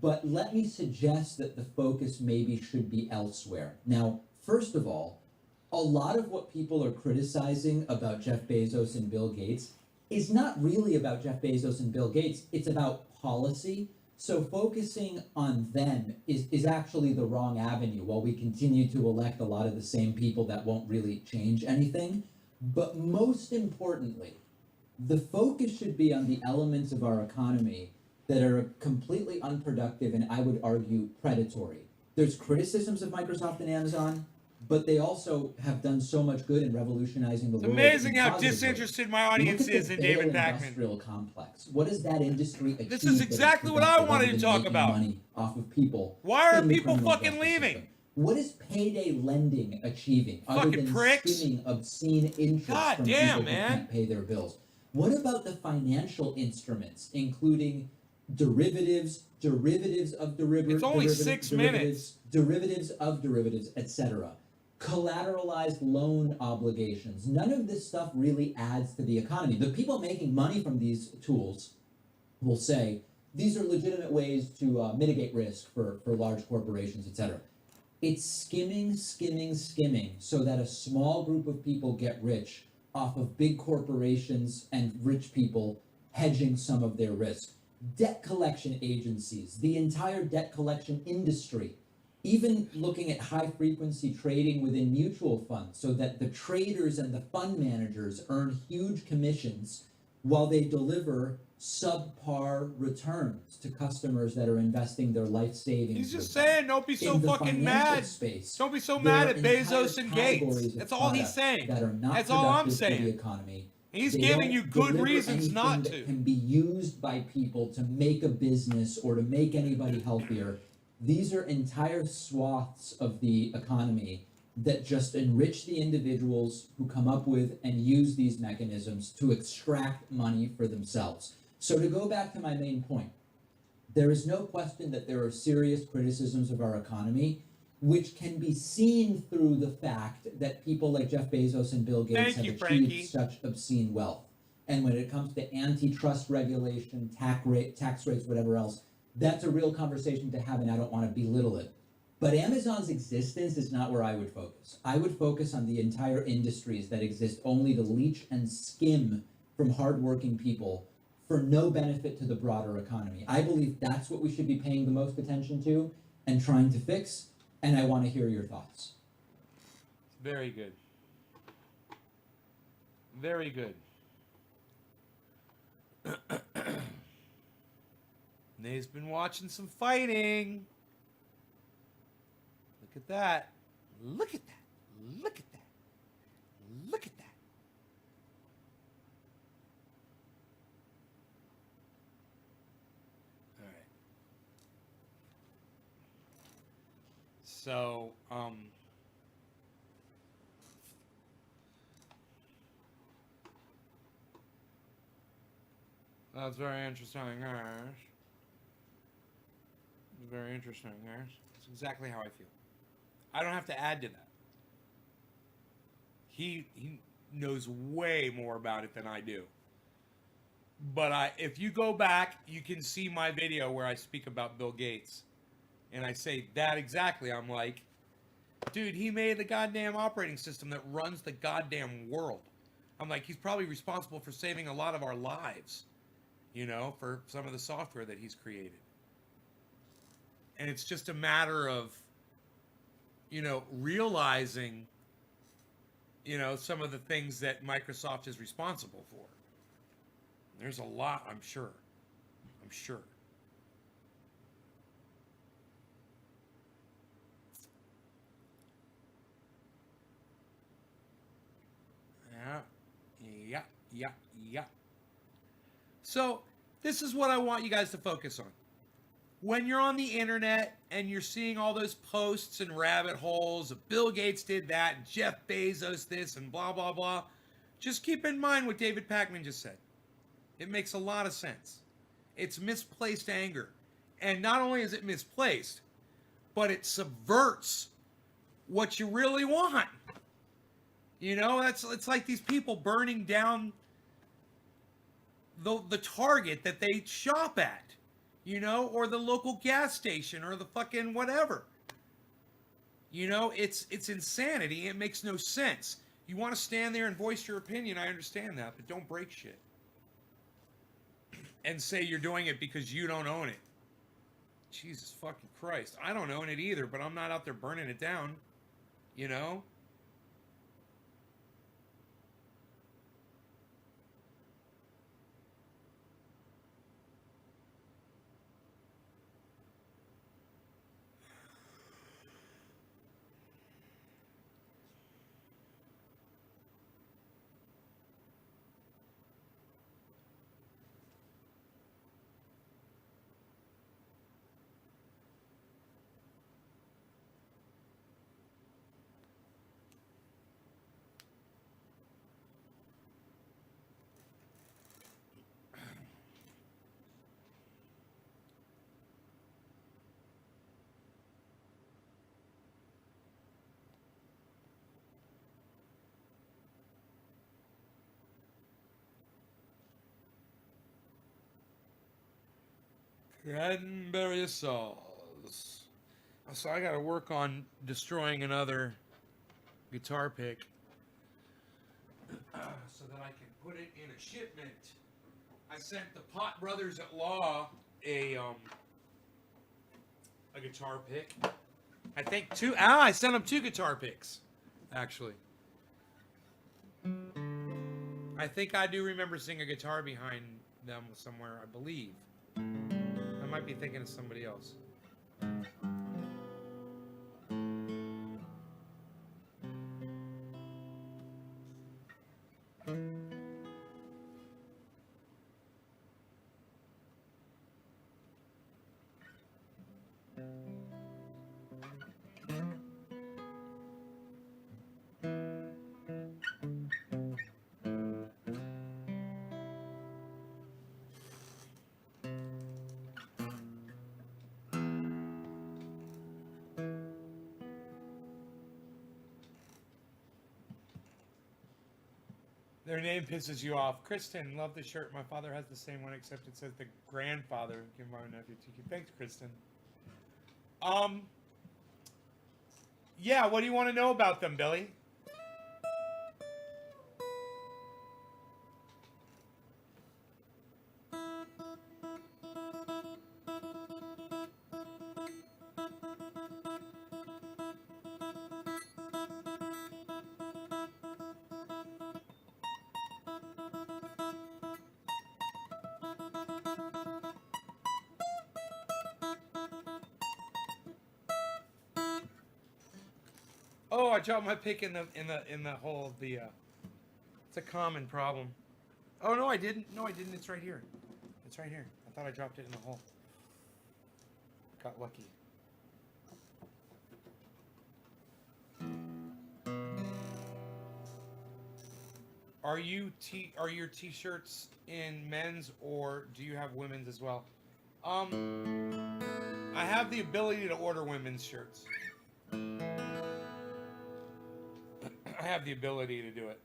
But let me suggest that the focus maybe should be elsewhere. Now, first of all, a lot of what people are criticizing about Jeff Bezos and Bill Gates is not really about Jeff Bezos and Bill Gates. It's about policy. So focusing on them is actually the wrong avenue while we continue to elect a lot of the same people that won't really change anything. But most importantly, The focus should be on the elements of our economy that are completely unproductive and I would argue predatory. There's criticisms of Microsoft and Amazon, but they also have done so much good in revolutionizing the It's world. amazing in how positive ways. disinterested my Look audience at the is in Vail David Pakman. industrial complex. What does that industry achieve? This is that exactly is what I productive wanted other to than talk making about. money off of people. Why are in the people criminal fucking justice leaving? system? What is payday lending achieving other Fucking than pricks. skimming obscene interest God from damn, people man. who can't pay their bills? What about the financial instruments, including derivatives, derivatives of derivatives, It's only 6 minutes. derivatives of derivatives, etc.? Collateralized loan obligations. None of this stuff really adds to the economy. The people making money from these tools will say these are legitimate ways to mitigate risk for large corporations, etc. It's skimming, skimming, skimming so that a small group of people get rich off of big corporations and rich people hedging some of their risk. Debt collection agencies, the entire debt collection industry, even looking at high frequency trading within mutual funds so that the traders and the fund managers earn huge commissions while they deliver subpar returns to customers that are investing their life savings. He's just with them. saying, don't be so In the fucking financial mad. space, Don't be so there mad are at Bezos entire and categories Gates. of That's all he's products saying. that are not That's all I'm productive to the saying. economy. He's They giving don't you good deliver reasons anything not that to. can be used by people to make a business or to make anybody healthier. These are entire swaths of the economy that just enrich the individuals who come up with and use these mechanisms to extract money for themselves. So to go back to my main point, there is no question that there are serious criticisms of our economy, which can be seen through the fact that people like Jeff Bezos and Bill Gates Thank have you, achieved Frankie. such obscene wealth. And when it comes to antitrust regulation, tax rates, whatever else, that's a real conversation to have, and I don't want to belittle it. But Amazon's existence is not where I would focus. I would focus on the entire industries that exist only to leech and skim from hardworking people for no benefit to the broader economy. I believe that's what we should be paying the most attention to and trying to fix, and I want to hear your thoughts. Very good. Very good. Nate's been watching some fighting. Look at that. Look at that. Look at that. Look at that. All right. So, that's very interesting, guys. It's very interesting, guys. It's exactly how I feel. I don't have to add to that. He knows way more about it than I do. But if you go back, you can see my video where I speak about Bill Gates. And I say that exactly. I'm like, dude, he made the goddamn operating system that runs the goddamn world. I'm like, he's probably responsible for saving a lot of our lives, you know, for some of the software that he's created. And it's just a matter of, you know, realizing, you know, some of the things that Microsoft is responsible for. There's a lot, I'm sure. I'm sure. Yeah. So, this is what I want you guys to focus on. When you're on the internet and you're seeing all those posts and rabbit holes of Bill Gates did that, and Jeff Bezos this, and blah, blah, blah, just keep in mind what David Pakman just said. It makes a lot of sense. It's misplaced anger. And not only is it misplaced, but it subverts what you really want. You know, it's like these people burning down the Target that they shop at, you know, or the local gas station or the fucking whatever. You know, it's insanity. It makes no sense. You want to stand there and voice your opinion, I understand that, but don't break shit. And say you're doing it because you don't own it. Jesus fucking Christ. I don't own it either, but I'm not out there burning it down. You know? Cranberry sauce. So I gotta work on destroying another guitar pick so that I can put it in a shipment. I sent the Pot Brothers at Law a guitar pick. I think two. I sent them 2 guitar picks, actually. I think I do remember seeing a guitar behind them somewhere. I believe. I might be thinking of somebody else. Their name pisses you off. Kristen, love the shirt. My father has the same one, except it says the grandfather. Give my nephew Tiki. Thanks, Kristen. Yeah, what do you want to know about them, Billy? Oh, I dropped my pick in the hole of the. It's a common problem. Oh no, I didn't. No, I didn't. It's right here. It's right here. I thought I dropped it in the hole. Got lucky. Are your t-shirts in men's or do you have women's as well? I have the ability to order women's shirts. I have the ability to do it.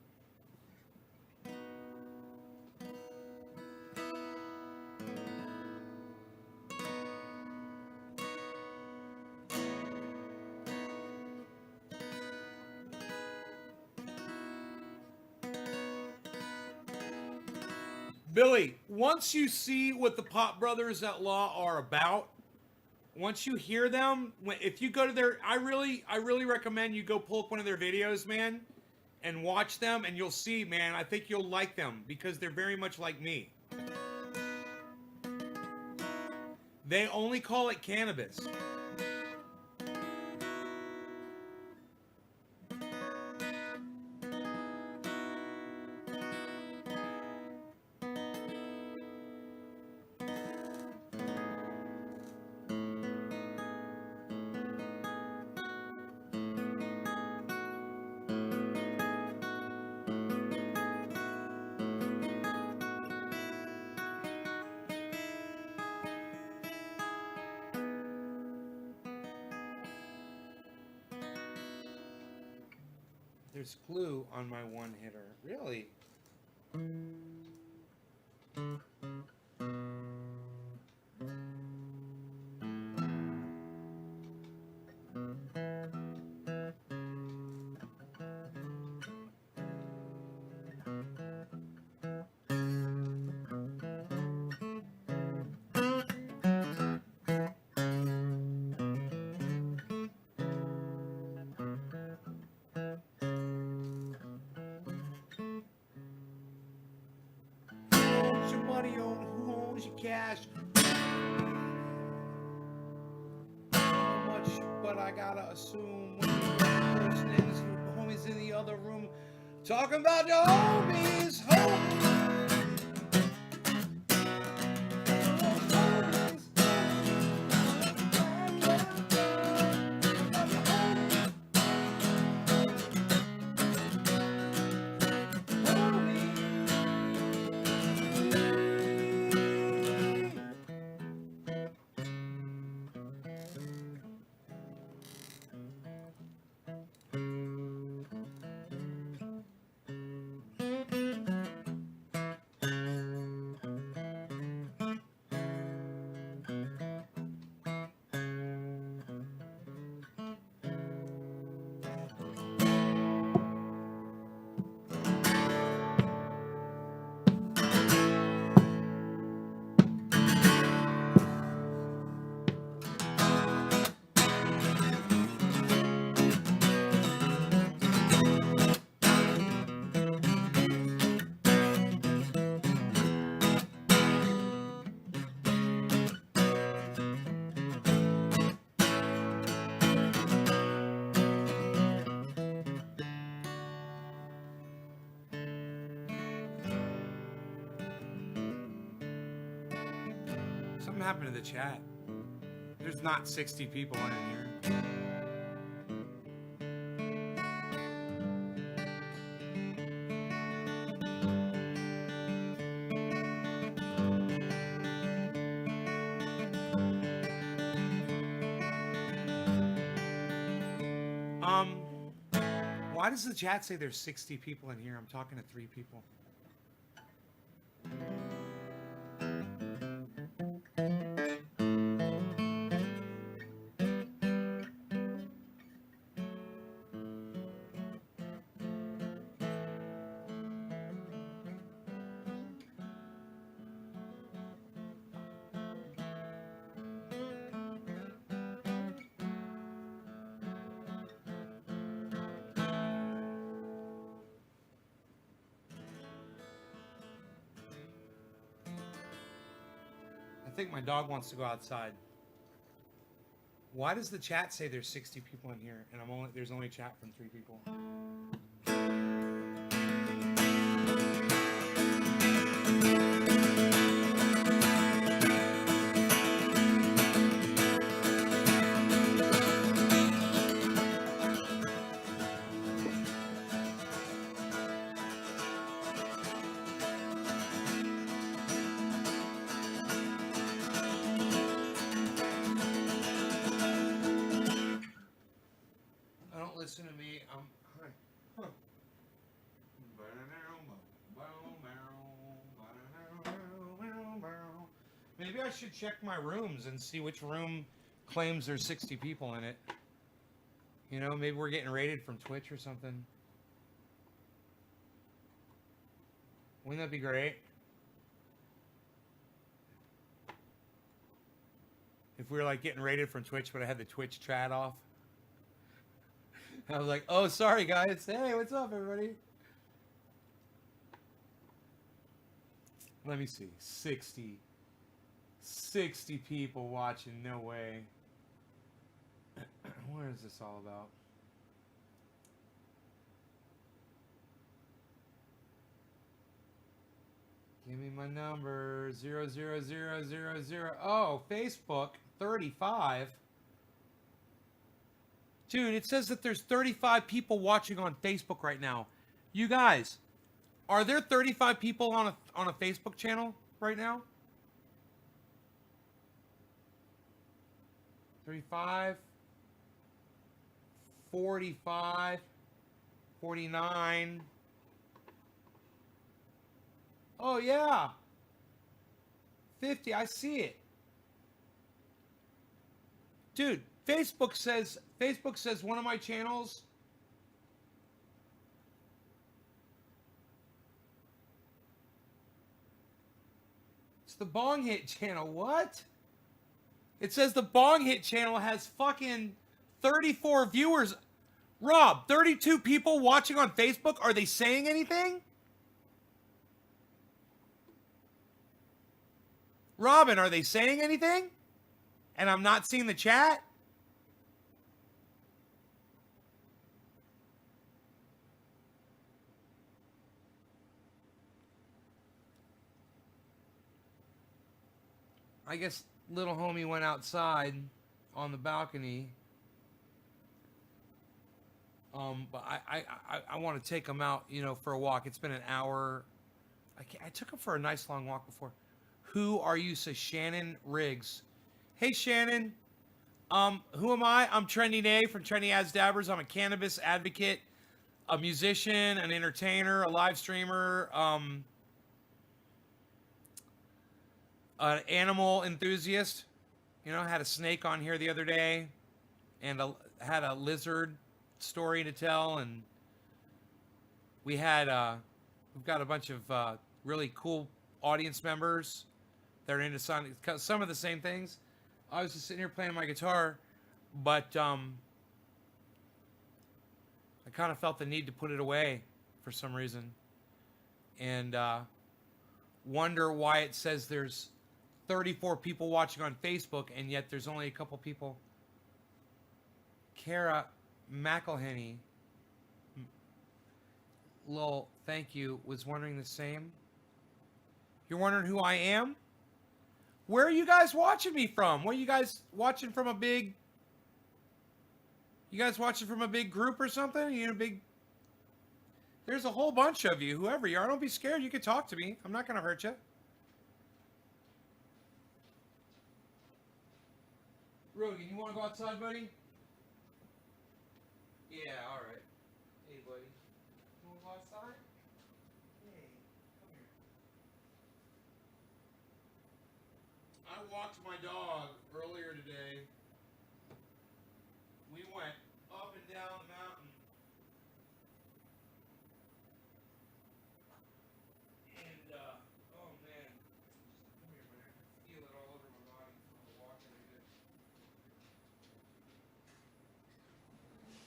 Billy, once you see what the Pot Brothers at Law are about, once you hear them, if you go to their, I really recommend you go pull up one of their videos, man, and watch them, and you'll see, man, I think you'll like them because they're very much like me. They only call it cannabis. There's glue on my one hitter. Really? Who owns your cash? How much, but I gotta assume when the person is the homies in the other room talking about your homies, Something happened to the chat. There's not 60 people in here. Why does the chat say there's 60 people in here? I'm talking to 3 people. I think my dog wants to go outside. Why does the chat say there's 60 people in here and there's only chat from 3 people? Listen to me. Maybe I should check my rooms and see which room claims there's 60 people in it. You know, maybe we're getting rated from Twitch or something. Wouldn't that be great? If we were like getting rated from Twitch, but I had the Twitch chat off. I was like, oh, sorry, guys. Hey, what's up, everybody? Let me see. 60 people watching. No way. What is this all about? Give me my number. 00000. Oh, Facebook. 35. Dude, it says that there's 35 people watching on Facebook right now. You guys, are there 35 people on a Facebook channel right now? 35, 45, 49. Oh yeah. 50, I see it. Dude, Facebook says one of my channels. It's the Bong Hit channel. What? It says the Bong Hit channel has fucking 34 viewers. Rob, 32 people watching on Facebook. Are they saying anything? Robin, are they saying anything? And I'm not seeing the chat? I guess little homie went outside on the balcony. But I want to take him out, you know, for a walk. It's been an hour. I took him for a nice long walk before. Who are you? Says Shannon Riggs. Hey, Shannon. Who am I? I'm Trendy Nay from Trendy As Dabbers. I'm a cannabis advocate, a musician, an entertainer, a live streamer, an animal enthusiast. You know, I had a snake on here the other day, and had a lizard story to tell, and we've got a bunch of really cool audience members that are into some of the same things. I was just sitting here playing my guitar, but I kind of felt the need to put it away for some reason, and wonder why it says there's 34 people watching on Facebook, and yet there's only a couple people. Kara McElhenney, lol, thank you, was wondering the same. You're wondering who I am? Where are you guys watching me from? What are you guys watching from a big? You guys watching from a big group or something? You know, big. There's a whole bunch of you. Whoever you are, don't be scared. You can talk to me. I'm not gonna hurt you. Rogan, you want to go outside, buddy? Yeah, all right. Hey, buddy. You want to go outside? Hey, come here. I walked my dog earlier today. We went up and down the mountain. And, oh man. Come here, man. I can feel it all over my body from the walking I did. Come on, buddy.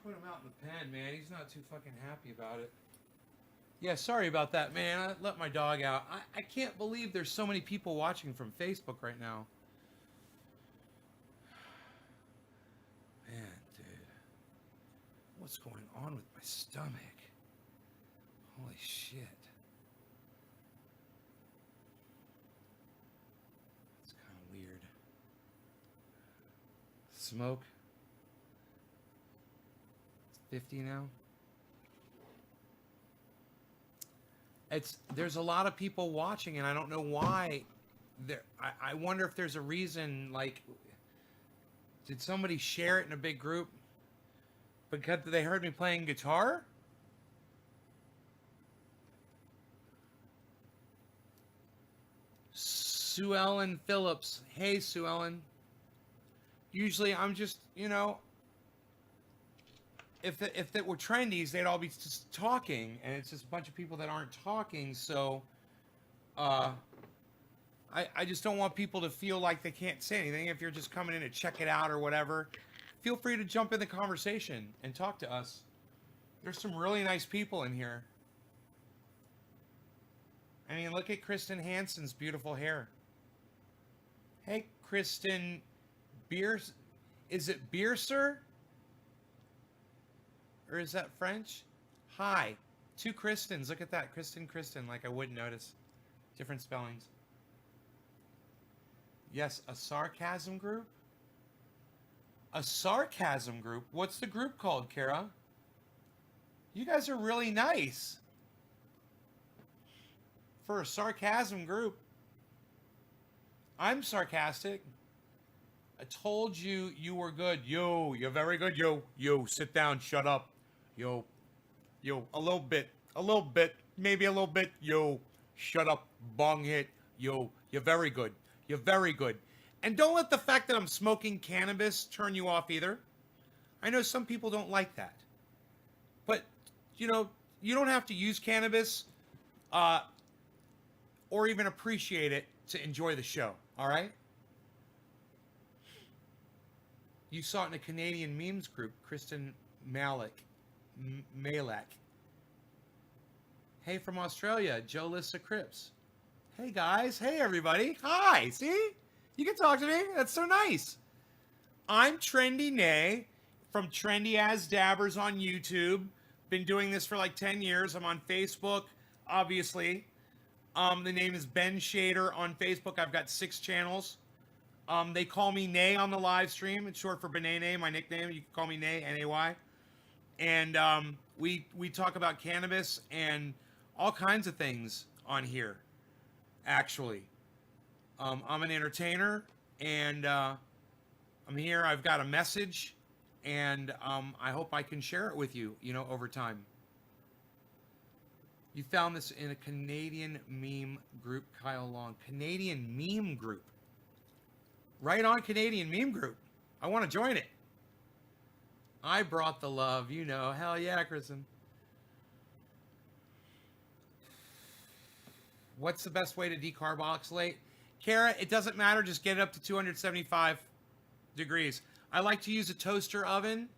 Put him out in the pen, man. He's not too fucking happy about it. Yeah, sorry about that, man. I let my dog out. I can't believe there's so many people watching from Facebook right now. Man, dude. What's going on with my stomach? Holy shit. It's kind of weird. Smoke. 50 now. There's a lot of people watching, and I don't know why. I wonder if there's a reason. Like, did somebody share it in a big group because they heard me playing guitar? Sue Ellen Phillips. Hey, Sue Ellen. Usually I'm just, you know, if that were trendies, they'd all be just talking, and it's just a bunch of people that aren't talking. So, I just don't want people to feel like they can't say anything. If you're just coming in to check it out or whatever, feel free to jump in the conversation and talk to us. There's some really nice people in here. I mean, look at Kristen Hansen's beautiful hair. Hey, Kristen Beers. Is it Beerser? Or is that French? Hi. 2 Kristens. Look at that. Kristen. Like I wouldn't notice. Different spellings. Yes, a sarcasm group? A sarcasm group? What's the group called, Kara? You guys are really nice. For a sarcasm group. I'm sarcastic. I told you you were good. Yo, you're very good. Yo, sit down, shut up. Yo, a little bit, maybe a little bit. Yo, shut up, bong hit. Yo, you're very good. You're very good. And don't let the fact that I'm smoking cannabis turn you off either. I know some people don't like that. But, you know, you don't have to use cannabis or even appreciate it to enjoy the show, all right? You saw it in a Canadian memes group, Kristen Malek. Hey, from Australia, Joe Lissa Cripps. Hey, guys. Hey, everybody. Hi. See? You can talk to me. That's so nice. I'm Trendy Nay from Trendy As Dabbers on YouTube. Been doing this for like 10 years. I'm on Facebook, obviously. The name is Ben Shader on Facebook. I've got 6 channels. They call me Nay on the live stream. It's short for Benay, my nickname. You can call me Nay, N-A-Y. And we talk about cannabis and all kinds of things on here, actually. I'm an entertainer, and I'm here. I've got a message, and I hope I can share it with you, you know, over time. You found this in a Canadian meme group, Kyle Long. Canadian meme group. Right on, Canadian meme group. I want to join it. I brought the love, you know. Hell yeah, Kristen. What's the best way to decarboxylate? Kara, it doesn't matter. Just get it up to 275 degrees. I like to use a toaster oven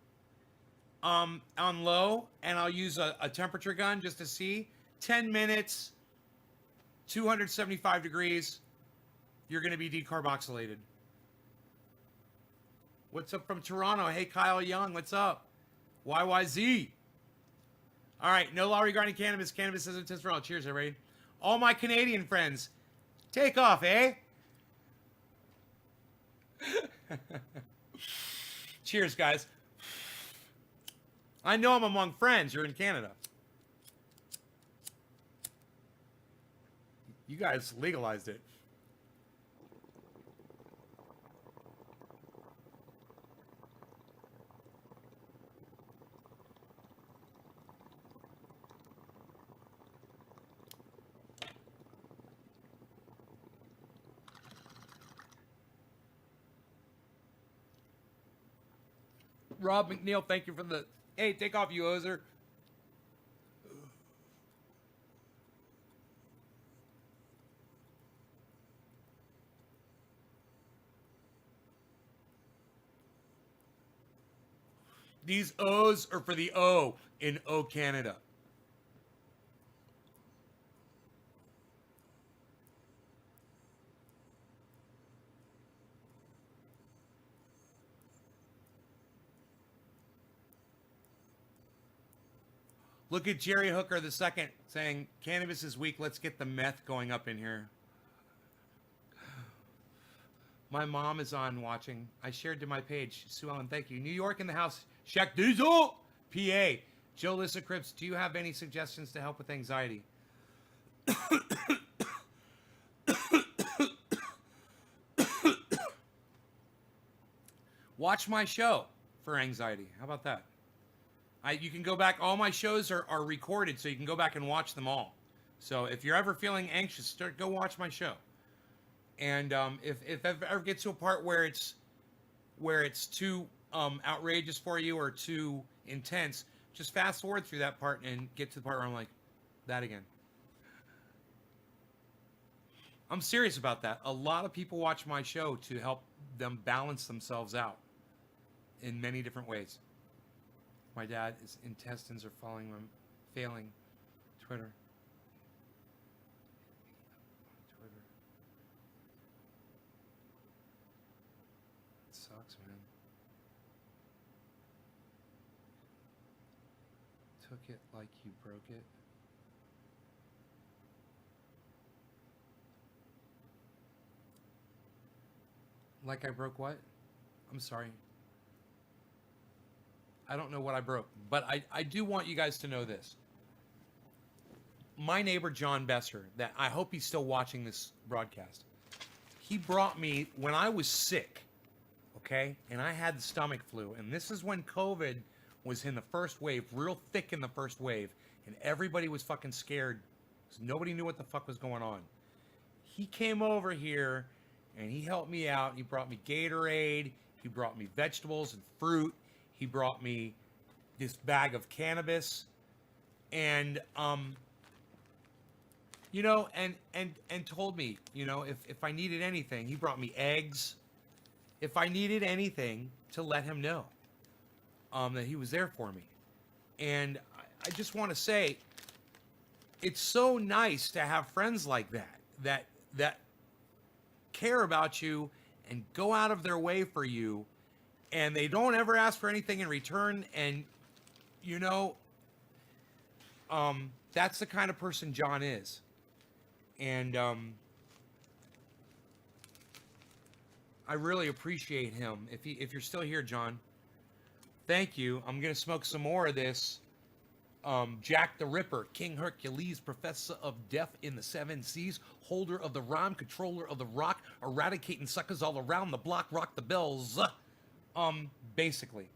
on low, and I'll use a temperature gun just to see. 10 minutes, 275 degrees, you're going to be decarboxylated. What's up from Toronto? Hey, Kyle Young, what's up? YYZ. All right, no law regarding cannabis. Cannabis isn't test for all. Cheers, everybody. All my Canadian friends, take off, eh? Cheers, guys. I know I'm among friends. You're in Canada. You guys legalized it. Rob McNeil, thank you for the... Hey, take off, you ozer. These O's are for the O in O Canada. Look at Jerry Hooker II saying, cannabis is weak, let's get the meth going up in here. My mom is on watching. I shared to my page. Sue Ellen, thank you. New York in the house. Shaq Diesel, PA. Joe Lissa Cripps, do you have any suggestions to help with anxiety? Watch my show for anxiety. How about that? You can go back. All my shows are recorded, so you can go back and watch them all. So if you're ever feeling anxious, go watch my show. And if it ever gets to a part where it's too outrageous for you or too intense, just fast forward through that part and get to the part where I'm like, that again. I'm serious about that. A lot of people watch my show to help them balance themselves out in many different ways. My dad's intestines are failing. Twitter. It sucks, man. Took it like you broke it. Like I broke what? I'm sorry. I don't know what I broke, but I do want you guys to know this. My neighbor, John Besser, that I hope he's still watching this broadcast. He brought me when I was sick, okay? And I had the stomach flu. And this is when COVID was in the first wave, real thick in the first wave. And everybody was fucking scared because nobody knew what the fuck was going on. He came over here and he helped me out. He brought me Gatorade. He brought me vegetables and fruit. He brought me this bag of cannabis. And, you know, and told me, you know, if I needed anything, he brought me eggs. If I needed anything, to let him know that he was there for me. And I just want to say, it's so nice to have friends like that care about you and go out of their way for you, and they don't ever ask for anything in return. And, you know, that's the kind of person John is. And I really appreciate him. If you're still here, John, thank you. I'm gonna smoke some more of this. Jack the Ripper, King Hercules, professor of death in the seven seas, holder of the rhyme, controller of the rock, eradicating suckers all around the block, rock the bells. Basically,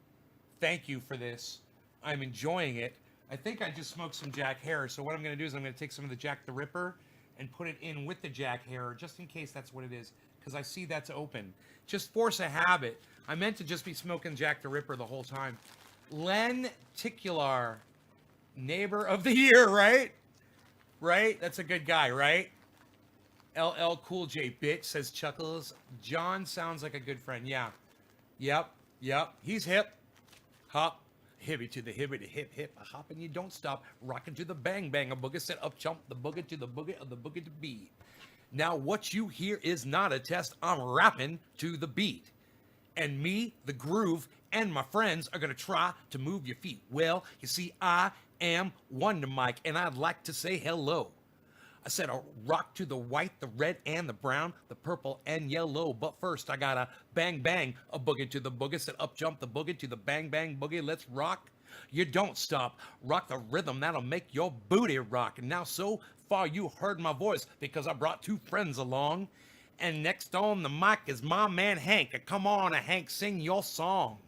thank you for this. I'm enjoying it. I think I just smoked some Jack Hair, so what I'm gonna do is I'm gonna take some of the Jack the Ripper and put it in with the Jack Hair, just in case that's what it is, because I see that's open. Just force a habit. I meant to just be smoking Jack the Ripper the whole time. Len Ticular, neighbor of the year, right? Right? That's a good guy, right? LL Cool J, bitch, says Chuckles. John sounds like a good friend. Yeah. Yep. He's hip. Hop. Hippie to the hippie to hip hip, a hop and you don't stop, rocking to the bang bang, a booger set up chump, the booger to the booger of the booger to beat. Now what you hear is not a test, I'm rapping to the beat. And me, the groove, and my friends are gonna try to move your feet. Well, you see, I am Wonder Mike, and I'd like to say hello. I said a rock to the white, the red, and the brown, the purple, and yellow. But first, I gotta bang, bang, a boogie to the boogie. Said up jump the boogie to the bang, bang, boogie. Let's rock. You don't stop. Rock the rhythm that'll make your booty rock. And now so far you heard my voice because I brought two friends along. And next on the mic is my man Hank. Come on, Hank, sing your song.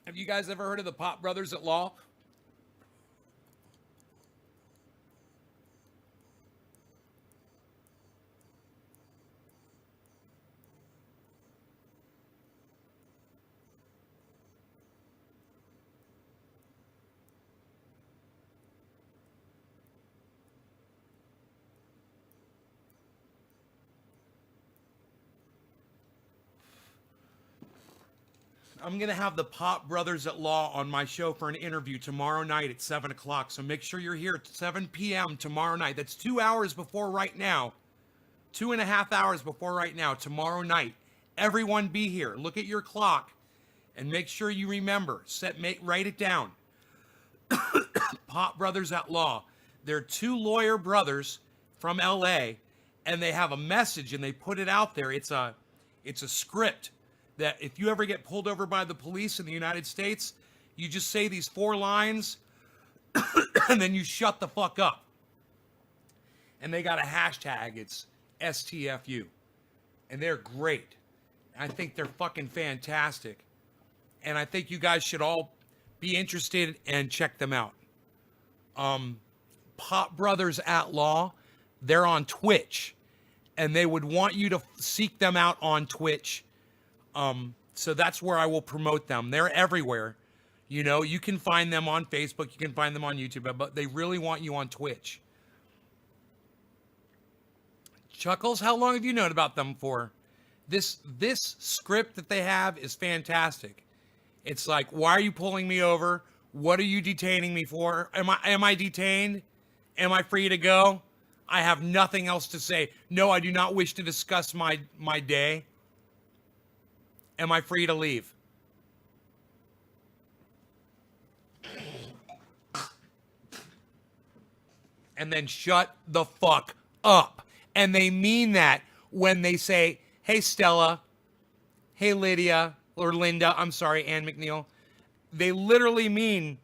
Have you guys ever heard of the Pop Brothers at Law? I'm going to have the Pop Brothers at Law on my show for an interview tomorrow night at 7 o'clock. So make sure you're here at 7 p.m. tomorrow night. That's 2 hours before right now. 2.5 hours before right now, tomorrow night. Everyone be here. Look at your clock and make sure you remember. Write it down. Pop Brothers at Law. They're two lawyer brothers from L.A. and they have a message and they put it out there. It's a script that if you ever get pulled over by the police in the United States, you just say these 4 lines and then you shut the fuck up. and they got a hashtag. It's STFU, and they're great. I think they're fucking fantastic, and I think you guys should all be interested and check them out. Pop Brothers at Law, they're on Twitch, and they would want you to seek them out on Twitch. So that's where I will promote them. They're everywhere. You know, you can find them on Facebook, you can find them on YouTube, but they really want you on Twitch. Chuckles, how long have you known about them for? This script that they have is fantastic. It's like, why are you pulling me over? What are you detaining me for? Am I detained? Am I free to go? I have nothing else to say. No, I do not wish to discuss my day. Am I free to leave? And then shut the fuck up. And they mean that when they say, hey, Stella, hey, Lydia, or Linda, I'm sorry, Ann McNeil. They literally mean,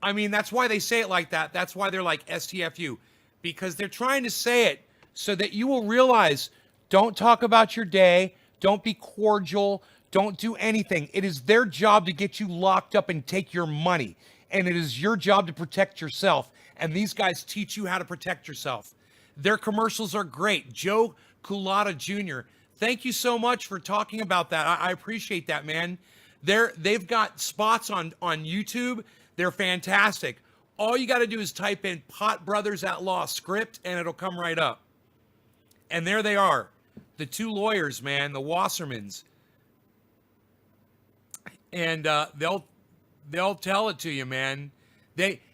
I mean, that's why they say it like that. That's why they're like STFU. Because they're trying to say it so that you will realize, don't talk about your day. Don't be cordial. Don't do anything. It is their job to get you locked up and take your money. And it is your job to protect yourself. And these guys teach you how to protect yourself. Their commercials are great. Joe Culata Jr., thank you so much for talking about that. I appreciate that, man. They've got spots on YouTube. They're fantastic. All you got to do is type in Pot Brothers at Law script, and it'll come right up. And there they are. The two lawyers, man, the Wassermans. And they'll tell it to you, man.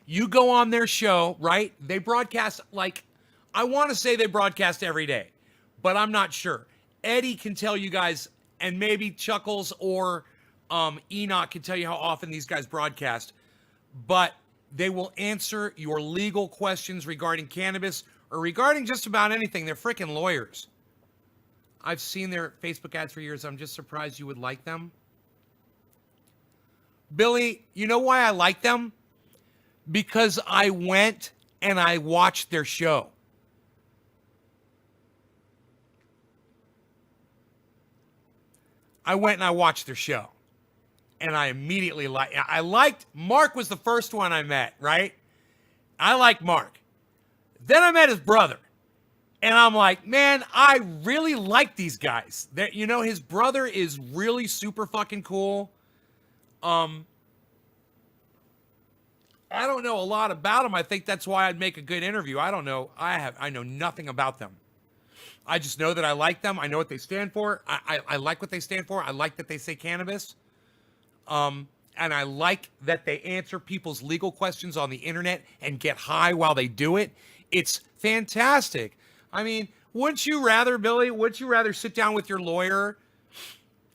You go on their show, right? They broadcast, like, I want to say they broadcast every day, but I'm not sure. Eddie can tell you guys, and maybe Chuckles or Enoch can tell you how often these guys broadcast, but they will answer your legal questions regarding cannabis or regarding just about anything. They're freaking lawyers. I've seen their Facebook ads for years. I'm just surprised you would like them. Billy, you know why I like them? Because I went and I watched their show. I went and I watched their show. And I immediately liked, Mark was the first one I met, right? I liked Mark. Then I met his brother. And I'm like, man, I really like these guys. You know, his brother is really super fucking cool. I don't know a lot about him. I think that's why I'd make a good interview. I don't know. I know nothing about them. I just know that I like them. I know what they stand for. I like what they stand for. I like that they say cannabis. And I like that they answer people's legal questions on the internet and get high while they do it. It's fantastic. I mean, wouldn't you rather, Billy, wouldn't you rather sit down with your lawyer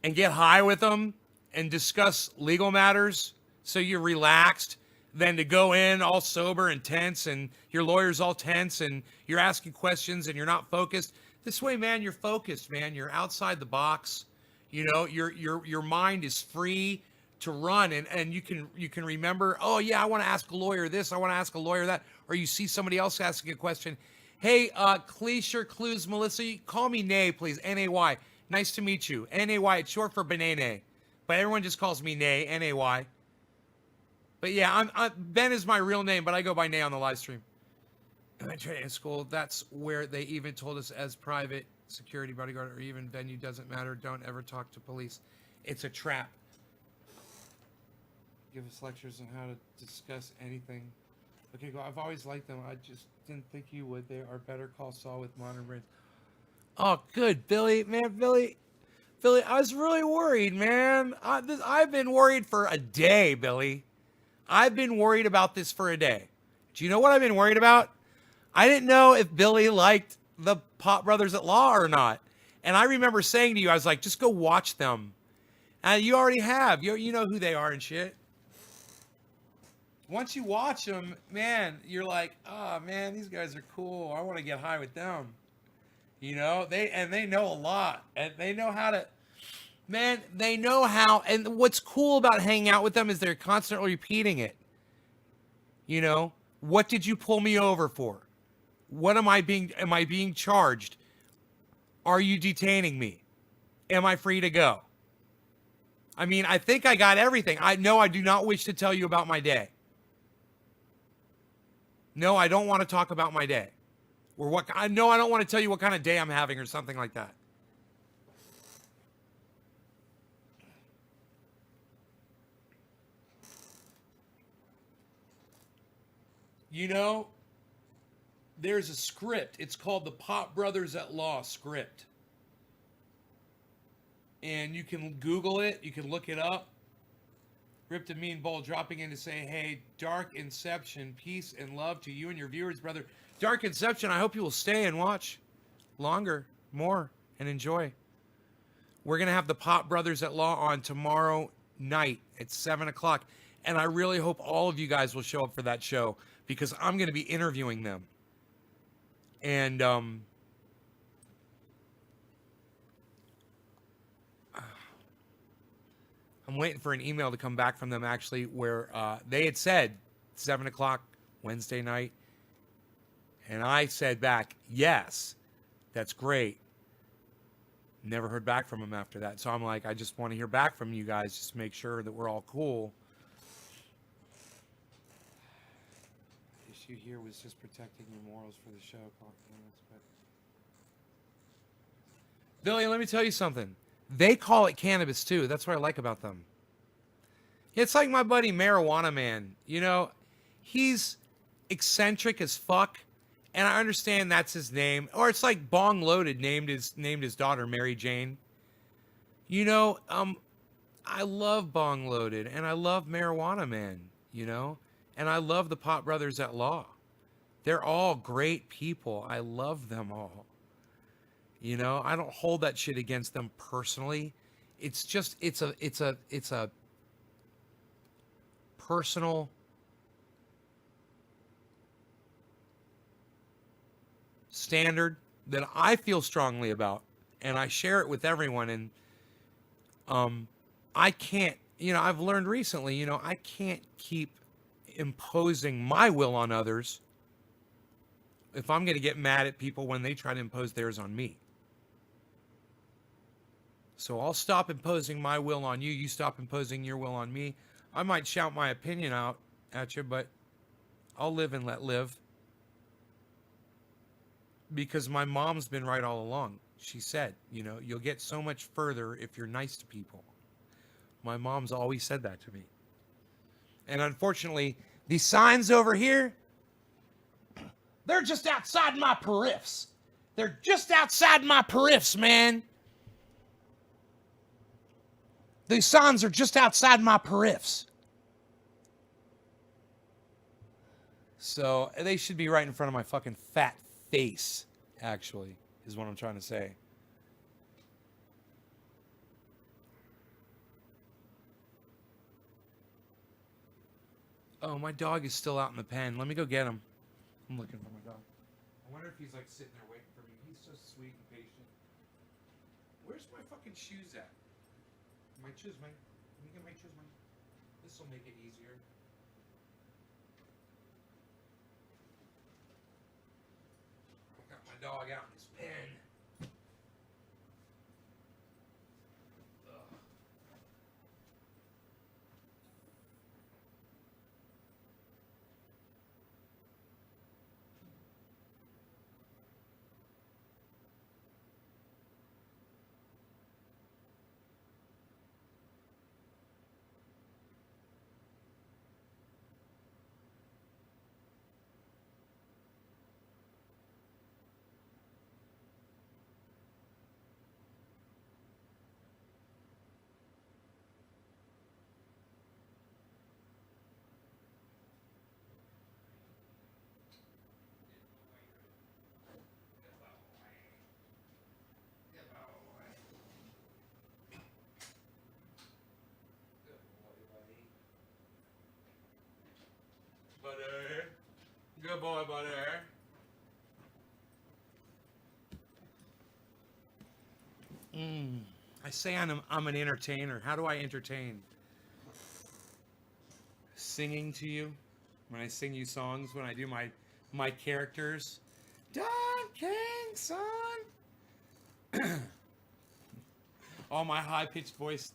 and get high with them and discuss legal matters so you're relaxed than to go in all sober and tense and your lawyer's all tense and you're asking questions and you're not focused? This way, man, you're focused, man. You're outside the box. You know, your mind is free to run and you can remember, oh yeah, I want to ask a lawyer this, I want to ask a lawyer that, or you see somebody else asking a question. Hey, Cleisher Clues, Melissa, call me Nay, please. N-A-Y. Nice to meet you. N-A-Y, it's short for Banane. But everyone just calls me Nay, N-A-Y. But yeah, Ben is my real name, but I go by Nay on the live stream. I trained in school. That's where they even told us as private security bodyguard or even venue doesn't matter. Don't ever talk to police. It's a trap. Give us lectures on how to discuss anything. Okay, well, I've always liked them. I just didn't think you would. They are Better Call Saul with modern brains. Oh, good, Billy. Man, Billy, I was really worried, man. I've been worried for a day, Billy. I've been worried about this for a day. Do you know what I've been worried about? I didn't know if Billy liked the Pot Brothers at Law or not. And I remember saying to you, I was like, just go watch them. And you already have. You know who they are and shit. Once you watch them, man, you're like, oh, man, these guys are cool. I want to get high with them. You know, they know a lot. And they know how to, man, they know how. And what's cool about hanging out with them is they're constantly repeating it. You know, what did you pull me over for? What am I being charged? Are you detaining me? Am I free to go? I mean, I think I got everything. I do not wish to tell you about my day. No, I don't want to talk about my day. Or I don't want to tell you what kind of day I'm having or something like that. You know, there's a script. It's called the Pop Brothers at Law script. And you can Google it. You can look it up. Ripped a mean bowl dropping in to say, hey, Dark Inception, peace and love to you and your viewers, brother. Dark Inception, I hope you will stay and watch longer, more, and enjoy. We're going to have the Pop Brothers at Law on tomorrow night at 7 o'clock. And I really hope all of you guys will show up for that show because I'm going to be interviewing them. And I'm waiting for an email to come back from them, actually, where they had said 7 o'clock Wednesday night. And I said back, yes, that's great. Never heard back from them after that. So I'm like, I just want to hear back from you guys, just to make sure that we're all cool. The issue here was just protecting your morals for the show. Billy, let me tell you something. They call it cannabis too. That's what I like about them. It's like my buddy Marijuana Man. You know, he's eccentric as fuck, and I understand that's his name. Or it's like Bong Loaded named his daughter Mary Jane. You know, I love Bong Loaded, and I love Marijuana Man. You know, and I love the Pop Brothers at Law. They're all great people. I love them all. You know, I don't hold that shit against them personally. It's just it's a personal standard that I feel strongly about, and I share it with everyone. And I can't, you know, I've learned recently, you know, I can't keep imposing my will on others if I'm going to get mad at people when they try to impose theirs on me. So I'll stop imposing my will on you. You stop imposing your will on me. I might shout my opinion out at you, but I'll live and let live. Because my mom's been right all along. She said, you know, you'll get so much further if you're nice to people. My mom's always said that to me. And unfortunately, these signs over here, they're just outside my periffs. They're just outside my periffs, man. These signs are just outside my periffs. So they should be right in front of my fucking fat face, actually, is what I'm trying to say. Oh, my dog is still out in the pen. Let me go get him. I'm looking for my dog. I wonder if he's like sitting there waiting for me. He's so sweet and patient. Where's my fucking shoes at? My shoes, man. Let me get my shoes, man. This will make it easier. I got my dog out in his pen. Butter. Good boy, Butter. I say I'm an entertainer. How do I entertain? Singing to you. When I sing you songs, when I do my characters. Don King, son. Oh, my high-pitched voice.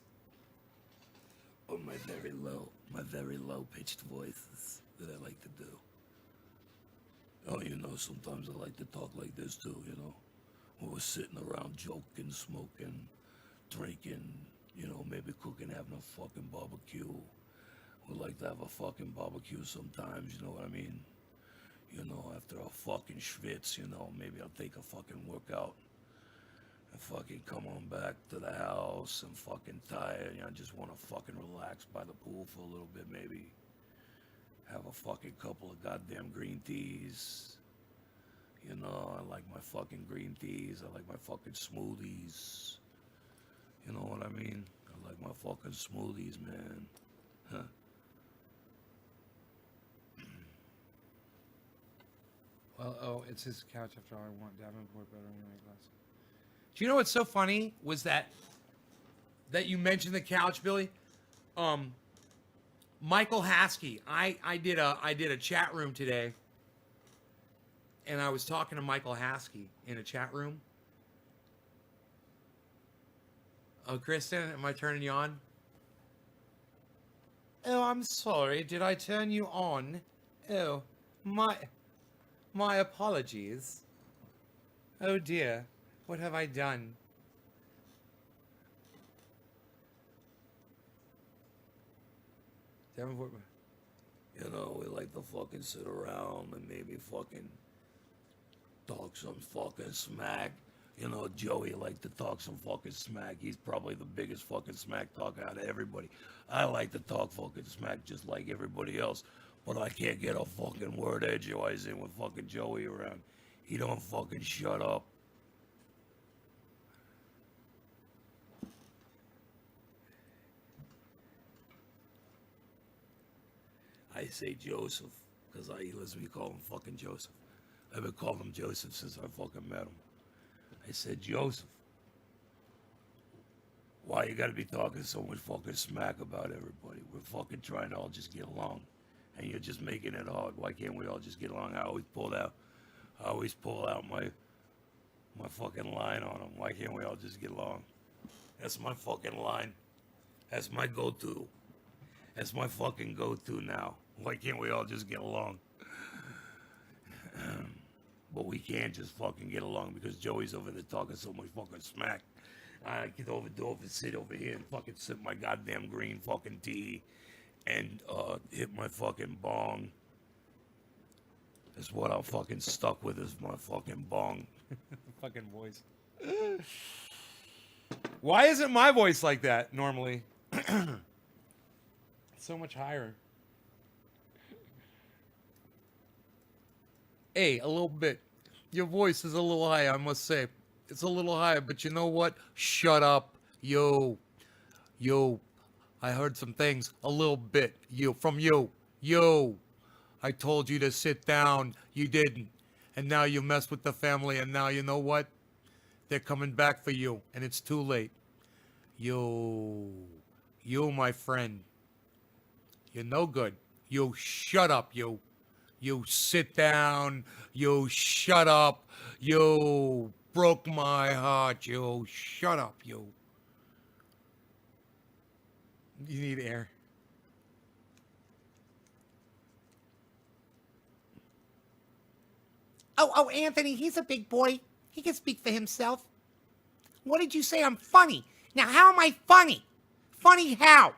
Oh, my very low-pitched voices that I like to do. Oh, you know, sometimes I like to talk like this too, you know. When we're sitting around joking, smoking, drinking, you know, maybe cooking, having a fucking barbecue. We like to have a fucking barbecue sometimes, you know what I mean? You know, after a fucking schwitz, you know, maybe I'll take a fucking workout and fucking come on back to the house and fucking tired. You know, I just want to fucking relax by the pool for a little bit, maybe. Have a fucking couple of goddamn green teas. You know, I like my fucking green teas. I like my fucking smoothies. You know what I mean? I like my fucking smoothies, man. Huh. Well, oh, it's his couch after all. I want Davenport better anyway, glass. Do you know what's so funny was that you mentioned the couch, Billy? Michael Haskey. I did a chat room today, and I was talking to Michael Haskey in a chat room. Oh, Kristen, am I turning you on? Oh, I'm sorry. Did I turn you on? Oh, my apologies. Oh dear, what have I done? Davenport. You know, we like to fucking sit around and maybe fucking talk some fucking smack. You know, Joey like to talk some fucking smack. He's probably the biggest fucking smack talker out of everybody. I like to talk fucking smack just like everybody else, but I can't get a fucking word edgewise in with fucking Joey around. He don't fucking shut up. I say Joseph, because he lets me call him fucking Joseph. I've been calling him Joseph since I fucking met him. I said, Joseph, why you gotta be talking so much fucking smack about everybody? We're fucking trying to all just get along, and you're just making it hard. Why can't we all just get along? I always pull out my fucking line on them. Why can't we all just get along? That's my fucking line. That's my go-to. That's my fucking go-to now. Why can't we all just get along? But we can't just fucking get along because Joey's over there talking so much fucking smack. I get over and sit over here and fucking sip my goddamn green fucking tea and hit my fucking bong. That's what I'm fucking stuck with is my fucking bong. Fucking voice. Why isn't my voice like that normally? It's so much higher. Hey, a little bit. Your voice is a little high, I must say. It's a little higher, but you know what? Shut up. Yo. I heard some things a little bit. From you. Yo. I told you to sit down. You didn't. And now you mess with the family, and now you know what? They're coming back for you, and it's too late. Yo, my friend. You're no good. You shut up, you. You sit down. You shut up. You broke my heart. You shut up, you. You need air. Oh, Anthony, he's a big boy. He can speak for himself. What did you say? I'm funny. Now, how am I funny? Funny how?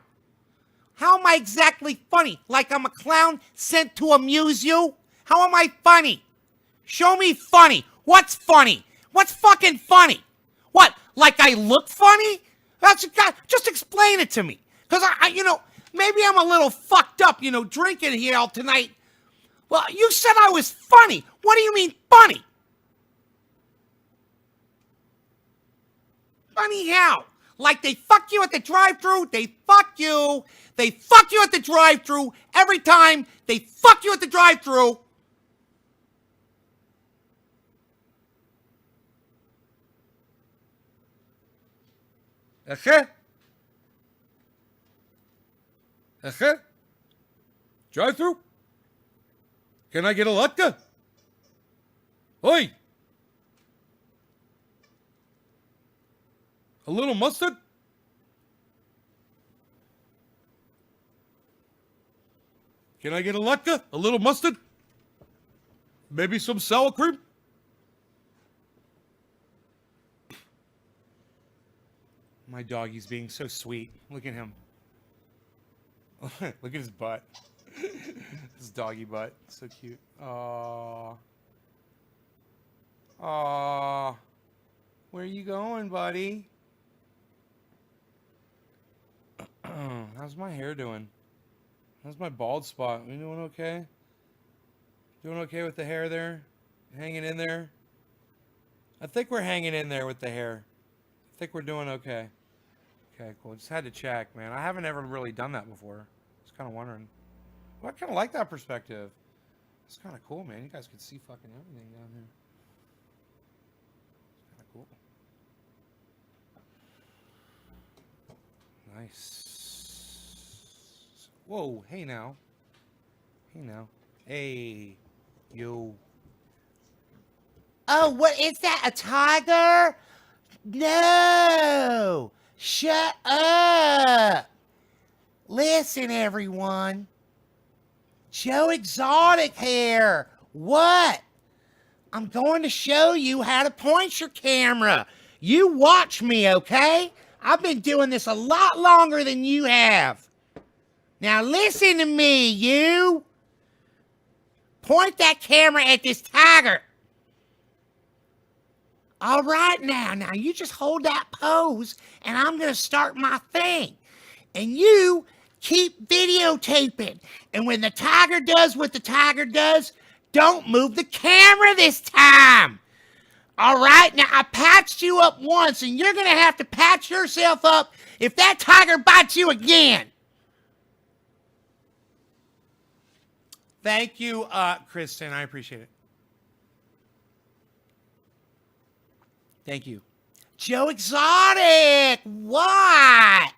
How am I exactly funny? Like I'm a clown sent to amuse you? How am I funny? Show me funny. What's funny? What's fucking funny? What, like I look funny? Just explain it to me. Because maybe I'm a little fucked up, drinking here all tonight. Well, you said I was funny. What do you mean funny? Funny how? Like they fuck you at the drive-thru? They fuck you. They fuck you at the drive-thru every time. They fuck you at the drive-thru. Drive-thru? Can I get a latte? Oi! A little mustard? Can I get a latke? A little mustard? Maybe some sour cream? My doggy's being so sweet. Look at him. Look at his butt. His doggy butt. So cute. Aww. Aww. Where are you going, buddy? How's my hair doing? How's my bald spot? We doing okay? Doing okay with the hair there? Hanging in there? I think we're hanging in there with the hair. I think we're doing okay. Okay, cool. Just had to check, man. I haven't ever really done that before. Just kind of wondering. Well, I kind of like that perspective. It's kind of cool, man. You guys can see fucking everything down here. It's kind of cool. Nice. Whoa, hey now. Hey now. Hey. Yo. Oh, what is that? A tiger? No! Shut up! Listen, everyone. Joe Exotic here. What? I'm going to show you how to point your camera. You watch me, okay? I've been doing this a lot longer than you have. Now listen to me, you. Point that camera at this tiger. All right, now you just hold that pose, and I'm going to start my thing. And you keep videotaping. And when the tiger does what the tiger does, don't move the camera this time. All right, now I patched you up once, and you're going to have to patch yourself up if that tiger bites you again. Thank you, Kristen. I appreciate it. Thank you. Joe Exotic, what?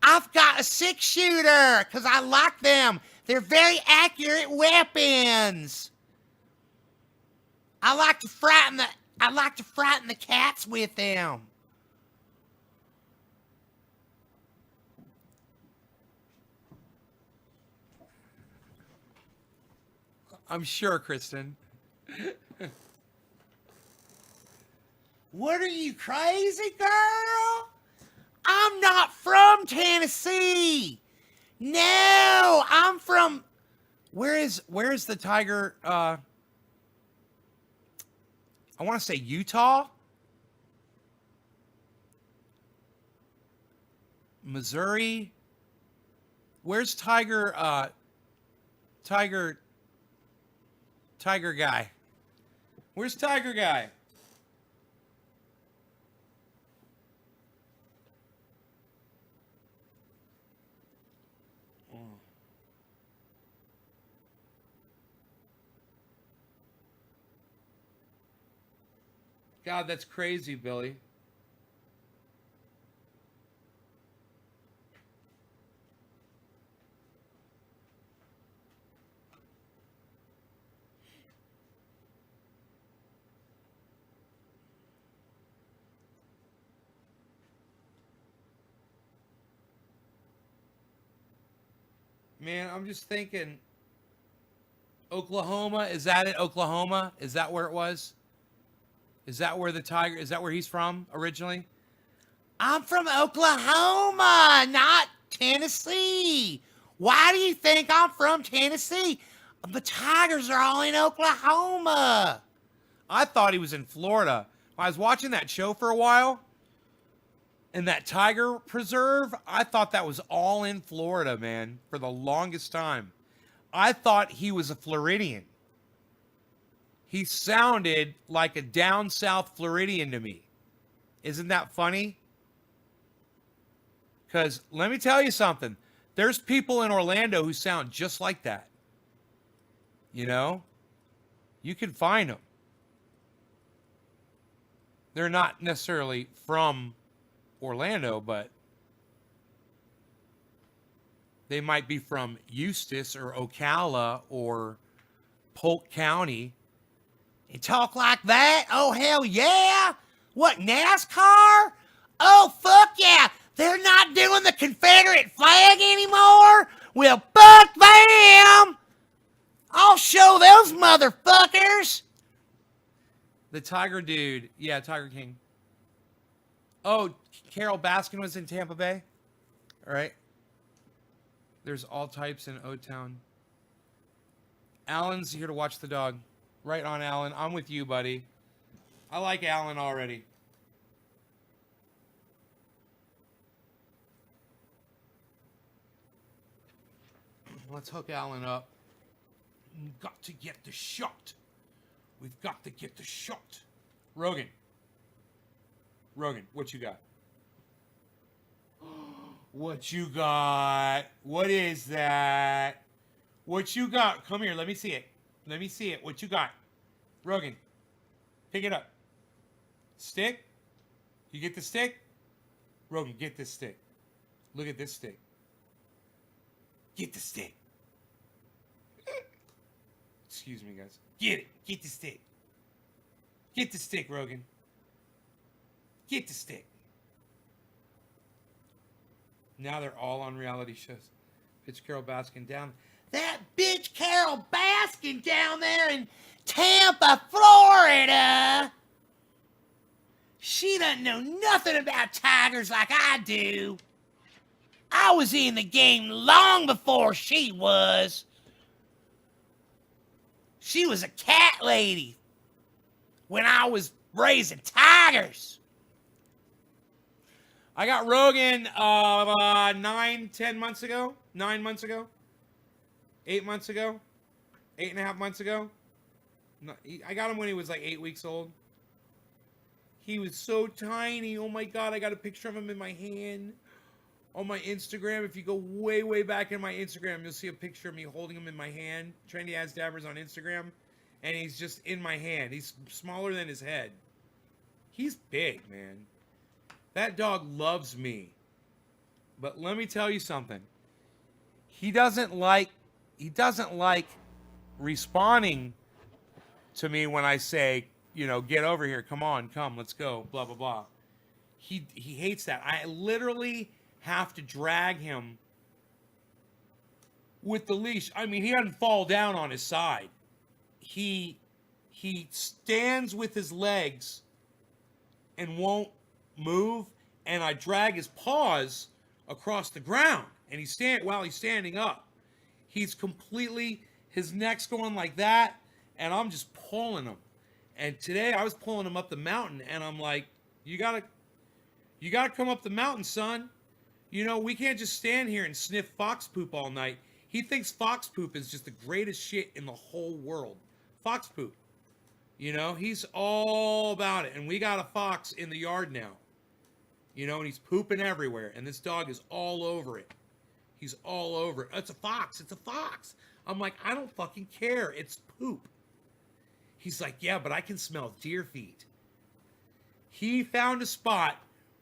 I've got a 6-shooter because I like them. They're very accurate weapons. I like to frighten the cats with them. I'm sure, Kristen. What are you, crazy, girl? I'm not from Tennessee. No, I'm from... Where is the tiger? I want to say Utah, Missouri. Where's Tiger? Tiger guy. Where's Tiger guy? God, that's crazy, Billy. Man, I'm just thinking, Oklahoma, is that it? Oklahoma? Is that where it was? Is that where the tiger, is that where he's from originally? I'm from Oklahoma, not Tennessee. Why do you think I'm from Tennessee? The tigers are all in Oklahoma. I thought he was in Florida. I was watching that show for a while, and that tiger preserve, I thought that was all in Florida, man, for the longest time. I thought he was a Floridian. He sounded like a down south Floridian to me. Isn't that funny? Because let me tell you something. There's people in Orlando who sound just like that. You know? You can find them. They're not necessarily from Orlando, but they might be from Eustis or Ocala or Polk County. You talk like that? Oh, hell yeah. What, NASCAR? Oh, fuck yeah. They're not doing the Confederate flag anymore? Well, fuck them. I'll show those motherfuckers. The Tiger dude. Yeah, Tiger King. Oh, Carol Baskin was in Tampa Bay. All right. There's all types in O-Town. Alan's here to watch the dog. Right on, Alan. I'm with you, buddy. I like Alan already. Let's hook Alan up. We've got to get the shot. We've got to get the shot. Rogan. Rogan, what you got? What you got? What is that? What you got? Come here, let me see it. Let me see it. What you got? Rogan, pick it up. Stick? You get the stick? Rogan, get this stick. Look at this stick. Get the stick. Excuse me, guys. Get it. Get the stick. Get the stick, Rogan. Get the stick. Now they're all on reality shows. Bitch Carol Baskin down. That bitch Carol Baskin down there in Tampa, Florida. She doesn't know nothing about tigers like I do. I was in the game long before she was. She was a cat lady when I was raising tigers. I got Rogan 9 months ago. 9 months ago. 8 months ago. 8.5 months ago. I got him when he was like 8 weeks old. He was so tiny. Oh my God, I got a picture of him in my hand. On my Instagram, if you go way, way back in my Instagram, you'll see a picture of me holding him in my hand. Trendy Ass Dabbers on Instagram. And he's just in my hand. He's smaller than his head. He's big, man. That dog loves me. But let me tell you something. He doesn't like responding to me when I say, you know, get over here, come on, come, let's go, blah, blah, blah. He hates that. I literally have to drag him with the leash. I mean, he doesn't fall down on his side. He stands with his legs and won't move, and I drag his paws across the ground, and while he's standing up. He's completely, his neck's going like that, and I'm just pulling him. And today I was pulling him up the mountain, and I'm like, you gotta come up the mountain, son. You know, we can't just stand here and sniff fox poop all night. He thinks fox poop is just the greatest shit in the whole world. Fox poop. You know, he's all about it. And we got a fox in the yard now. You know, and he's pooping everywhere. And this dog is all over it. He's all over it. It's a fox. It's a fox. I'm like, I don't fucking care. It's poop. He's like, yeah, but I can smell deer feet. He found a spot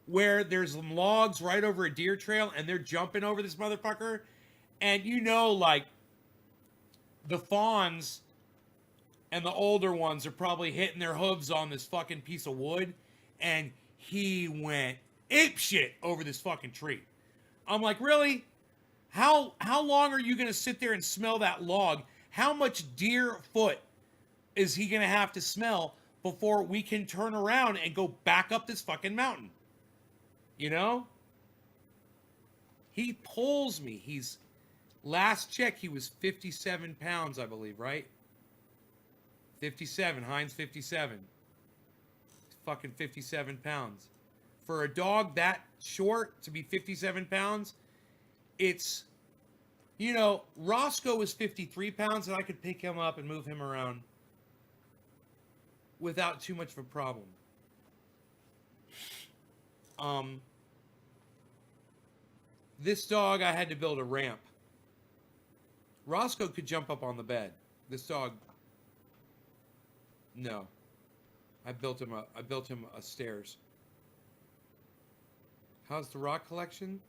where there's some logs right over a deer trail, and they're jumping over this motherfucker. And you know, like, the fawns and the older ones are probably hitting their hooves on this fucking piece of wood. And he went apeshit over this fucking tree. I'm like, really? How long are you going to sit there and smell that log? How much deer foot is he going to have to smell before we can turn around and go back up this fucking mountain? You know? He pulls me. Last check, he was 57 pounds, I believe, right? 57, Heinz 57. Fucking 57 pounds. For a dog that short to be 57 pounds, it's, you know, Roscoe was 53 pounds, and I could pick him up and move him around without too much of a problem. This dog, I had to build a ramp. Roscoe could jump up on the bed. This dog, no. I built him a stairs. How's the rock collection?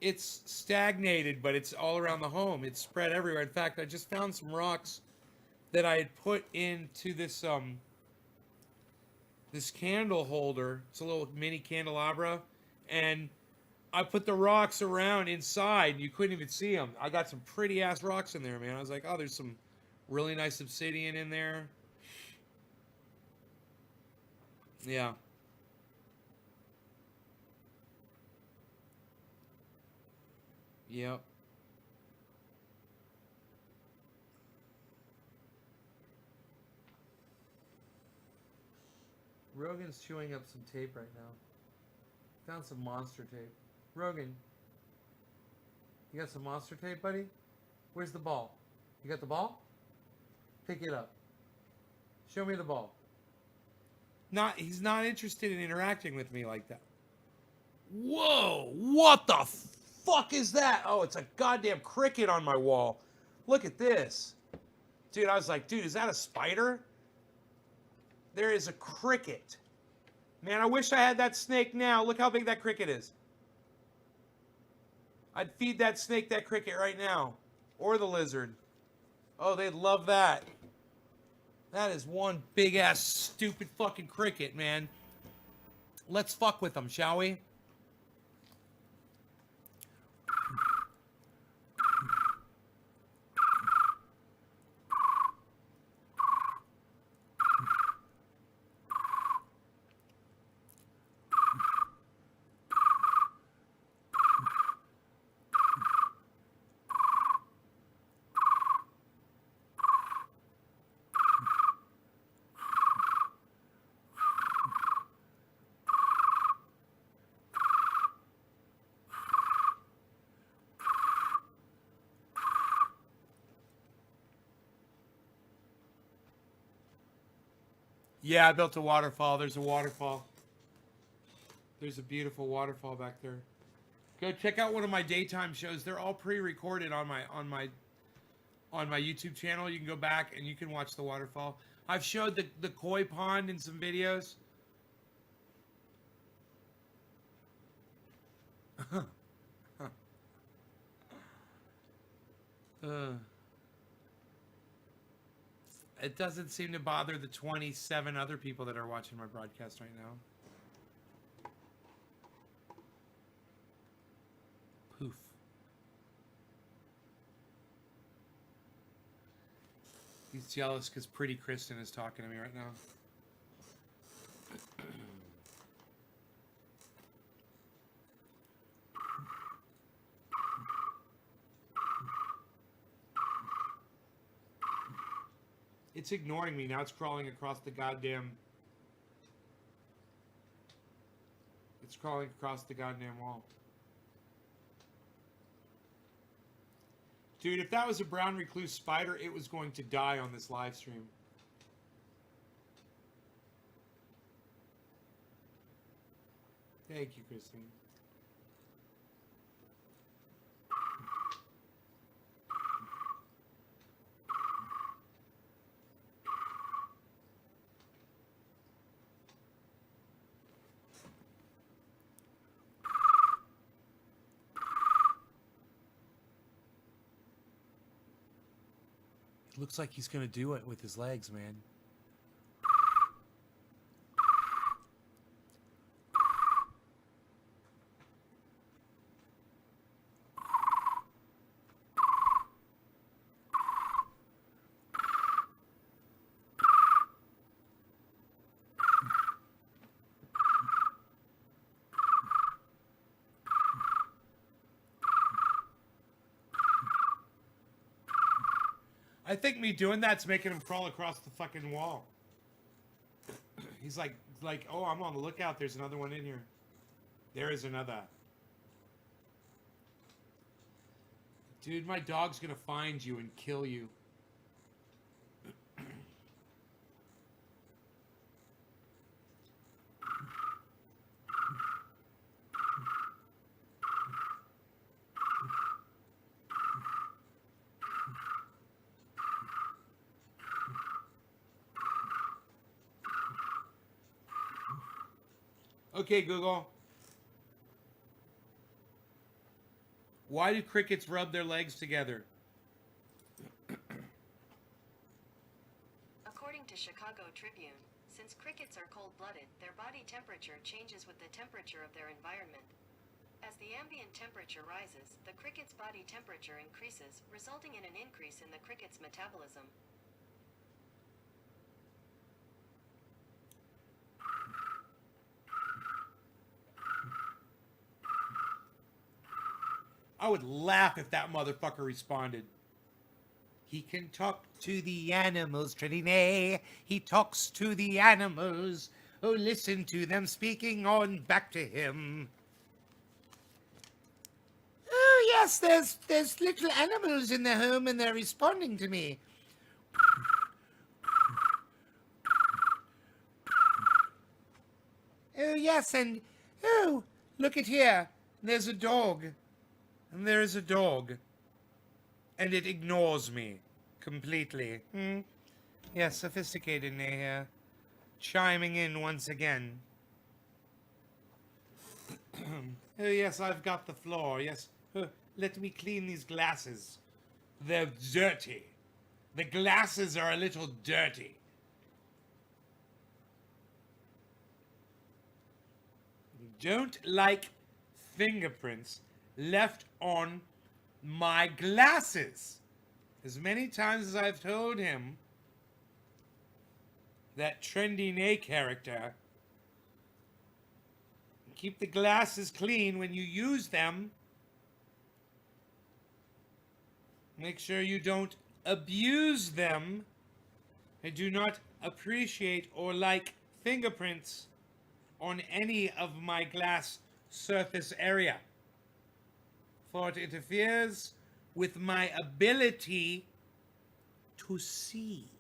It's stagnated, but it's all around the home. It's spread everywhere. In fact, I just found some rocks that I had put into this candle holder. It's a little mini candelabra, and I put the rocks around inside. You couldn't even see them. I got some pretty ass rocks in there, man. I was like, oh, there's some really nice obsidian in there. Yeah. Yep. Rogan's chewing up some tape right now. Found some monster tape. Rogan, you got some monster tape, buddy? Where's the ball? You got the ball? Pick it up. Show me the ball. He's not interested in interacting with me like that. Whoa, what the fuck is that? Oh, it's a goddamn cricket on my wall. Look at this. Dude, I was like, dude, is that a spider? There is a cricket. Man, I wish I had that snake now. Look how big that cricket is. I'd feed that snake that cricket right now. Or the lizard. Oh, they'd love that. That is one big ass stupid fucking cricket, man. Let's fuck with them, shall we? Yeah, I built a waterfall. There's a waterfall. There's a beautiful waterfall back there. Go check out one of my daytime shows. They're all pre-recorded on my YouTube channel. You can go back and you can watch the waterfall. I've showed the koi pond in some videos. It doesn't seem to bother the 27 other people that are watching my broadcast right now. Poof. He's jealous because Pretty Kristen is talking to me right now. It's ignoring me. Now it's crawling across the goddamn... It's crawling across the goddamn wall. Dude, if that was a brown recluse spider, it was going to die on this live stream. Thank you, Christine. Looks like he's gonna do it with his legs, man. I think me doing that's making him crawl across the fucking wall. He's like, oh, I'm on the lookout. There's another one in here. There is another. Dude, my dog's gonna find you and kill you. Okay, Google. Why do crickets rub their legs together? Chicago Tribune. Since crickets are cold-blooded, their body temperature changes with the temperature of their environment. As the ambient temperature rises, the cricket's body temperature increases, resulting in an increase in the cricket's metabolism. I would laugh if that motherfucker responded. He can talk to the animals, Trinity. He talks to the animals. Oh, listen to them speaking on back to him. Oh, yes, there's little animals in the home and they're responding to me. Oh, yes, and oh, look at here. There's a dog. And there is a dog. And it ignores me completely. Yes, sophisticated here. Chiming in once again. Oh, yes, I've got the floor. Yes. Let me clean these glasses. They're dirty. The glasses are a little dirty. Don't like fingerprints left on my glasses. As many times as I've told him, that trendy Nay character, keep the glasses clean when you use them. Make sure you don't abuse them. I do not appreciate or like fingerprints on any of my glass surface area, for it interferes with my ability to see.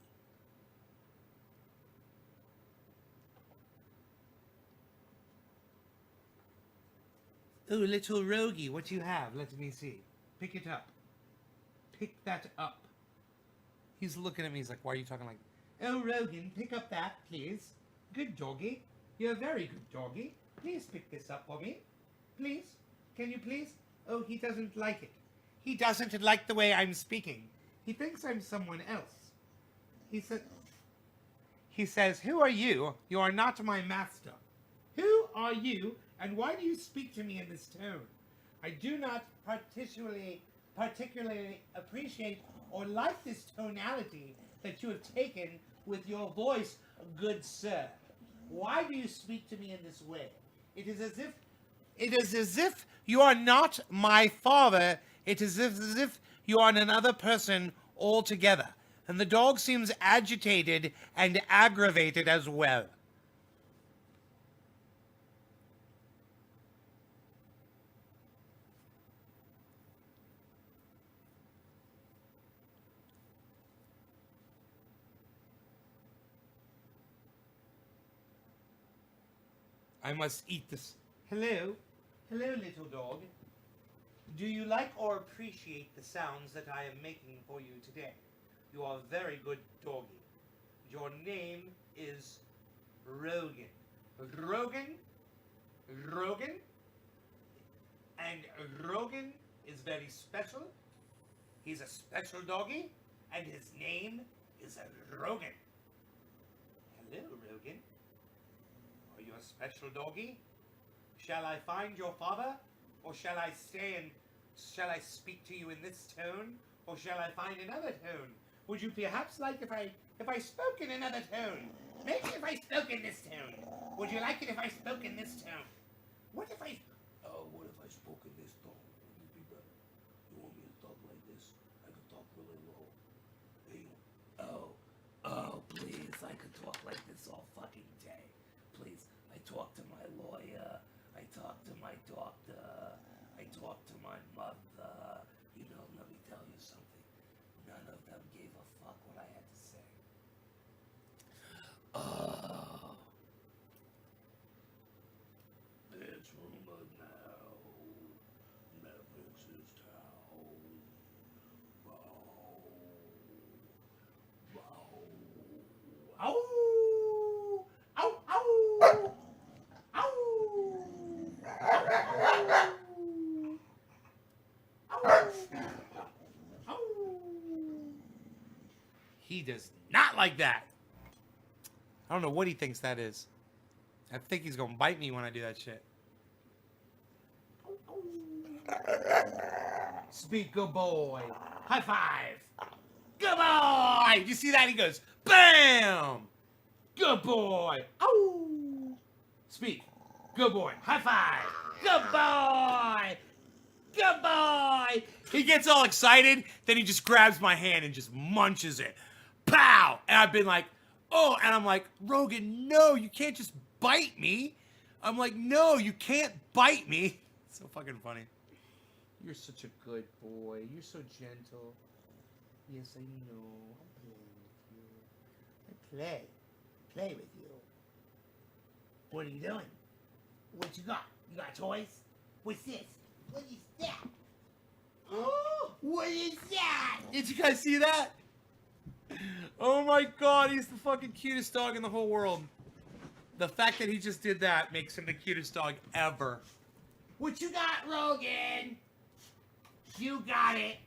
Oh, little Rogie, what do you have? Let me see. Pick it up. Pick that up. He's looking at me. He's like, why are you talking like that? Oh, Rogan, pick up that, please. Good doggy. You're a very good doggy. Please pick this up for me. Please. Can you please? Oh, he doesn't like it. He doesn't like the way I'm speaking. He thinks I'm someone else. He says, who are you? You are not my master. Who are you, and why do you speak to me in this tone? I do not particularly appreciate or like this tonality that you have taken with your voice, good sir. Why do you speak to me in this way? It is as if you are not my father. It is as if you are another person altogether. And the dog seems agitated and aggravated as well. I must eat this. Hello? Hello, little dog. Do you like or appreciate the sounds that I am making for you today? You are a very good doggy. Your name is Rogan. Rogan? Rogan? And Rogan is very special. He's a special doggy, and his name is Rogan. Hello, Rogan. Are you a special doggy? Shall I find your father? Or shall I speak to you in this tone? Or shall I find another tone? Would you perhaps like if I spoke in another tone? Maybe if I spoke in this tone. Would you like it if I spoke in this tone? What if I spoke in this tone? Would it be better? You want me to talk like this? I could talk really low. Hey, oh, please, I could talk like this all fucking day. Please, I talk to my lawyer, I talk to my doctor, I talk to my mother. You know, let me tell you something. None of them gave a fuck what I had to say. Oh. It's rumored now. Netflix is town. Wow. Wow. Ow! Ow! Ow! He does not like that. I don't know what he thinks that is. I think he's gonna bite me when I do that shit. Speak, good boy. High five. Good boy. You see that? He goes, bam. Good boy. Oh. Speak. Good boy. High five. Good boy. Good boy. He gets all excited. Then he just grabs my hand and just munches it. Pow. And I've been like, oh. And I'm like, Rogan, no, you can't just bite me. I'm like, no, you can't bite me. So fucking funny. You're such a good boy. You're so gentle. Yes, I know. I'm playing with you. I play with you. What are you doing? What you got? You got toys? What's this? What is that? Oh, what is that? Did you guys see that? Oh my god, he's the fucking cutest dog in the whole world. The fact that he just did that makes him the cutest dog ever. What you got, Rogan? You got it.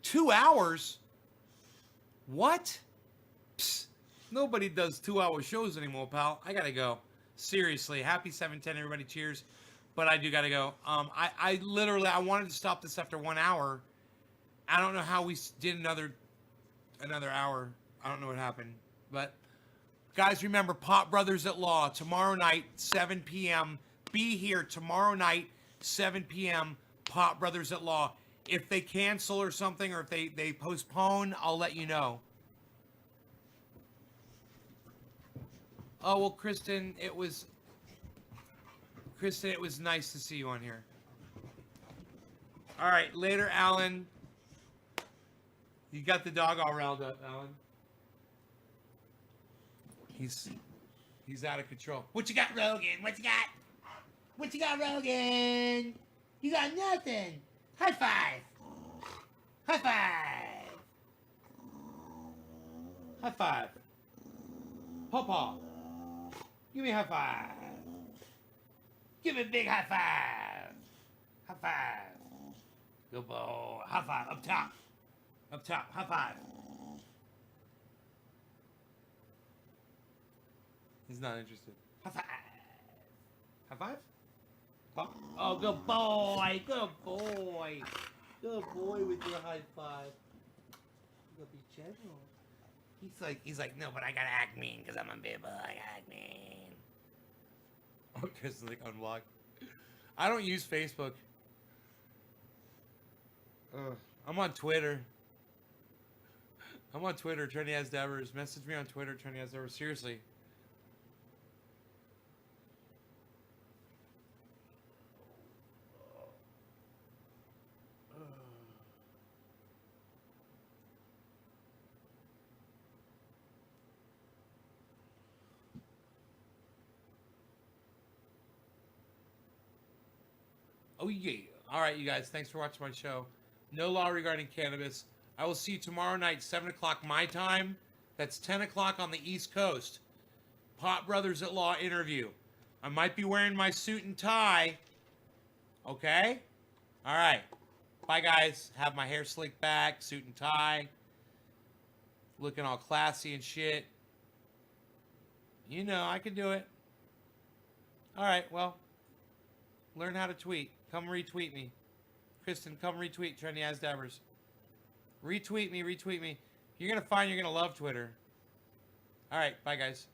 Two hours? What? Psst. Nobody does 2-hour shows anymore, pal. I gotta go. Seriously. Happy 710, everybody. Cheers. But I do gotta go. I literally, I wanted to stop this after 1 hour. I don't know how we did another hour. I don't know what happened. But, guys, remember, Pot Brothers at Law, tomorrow night, 7 p.m., be here tomorrow night, 7 p.m., Pot Brothers at Law. If they cancel or something, or if they postpone, I'll let you know. Oh, well, Kristen, it was nice to see you on here. All right, later, Alan. You got the dog all riled up, Alan. He's out of control. What you got, Rogan? What you got? What you got, Rogan? You got nothing. High five. High five. High five. Pawpaw. Give me a high five. Give me a big high five. High five. Good boy. High five. Up top. Up top. High five. He's not interested. High five. High five? Oh, good boy. Good boy. Good boy with your high five. You gotta be gentle. He's like, no, but I gotta act mean because I'm a big boy. I gotta act mean. Oh, Chris is like unblocked. I don't use Facebook. I'm on Twitter. I'm on Twitter, Trinity Has Devers. Message me on Twitter, Trinity Has Devers. Seriously. Oh, yeah. All right, you guys. Thanks for watching my show. No law regarding cannabis. I will see you tomorrow night, 7 o'clock my time. That's 10 o'clock on the East Coast. Pot Brothers at Law interview. I might be wearing my suit and tie. Okay? All right. Bye, guys. Have my hair slicked back, suit and tie. Looking all classy and shit. You know, I can do it. All right, well. Learn how to tweet. Come retweet me. Kristen, come retweet Trendy As Devers. Retweet me, retweet me. You're going to find you're going to love Twitter. All right, bye, guys.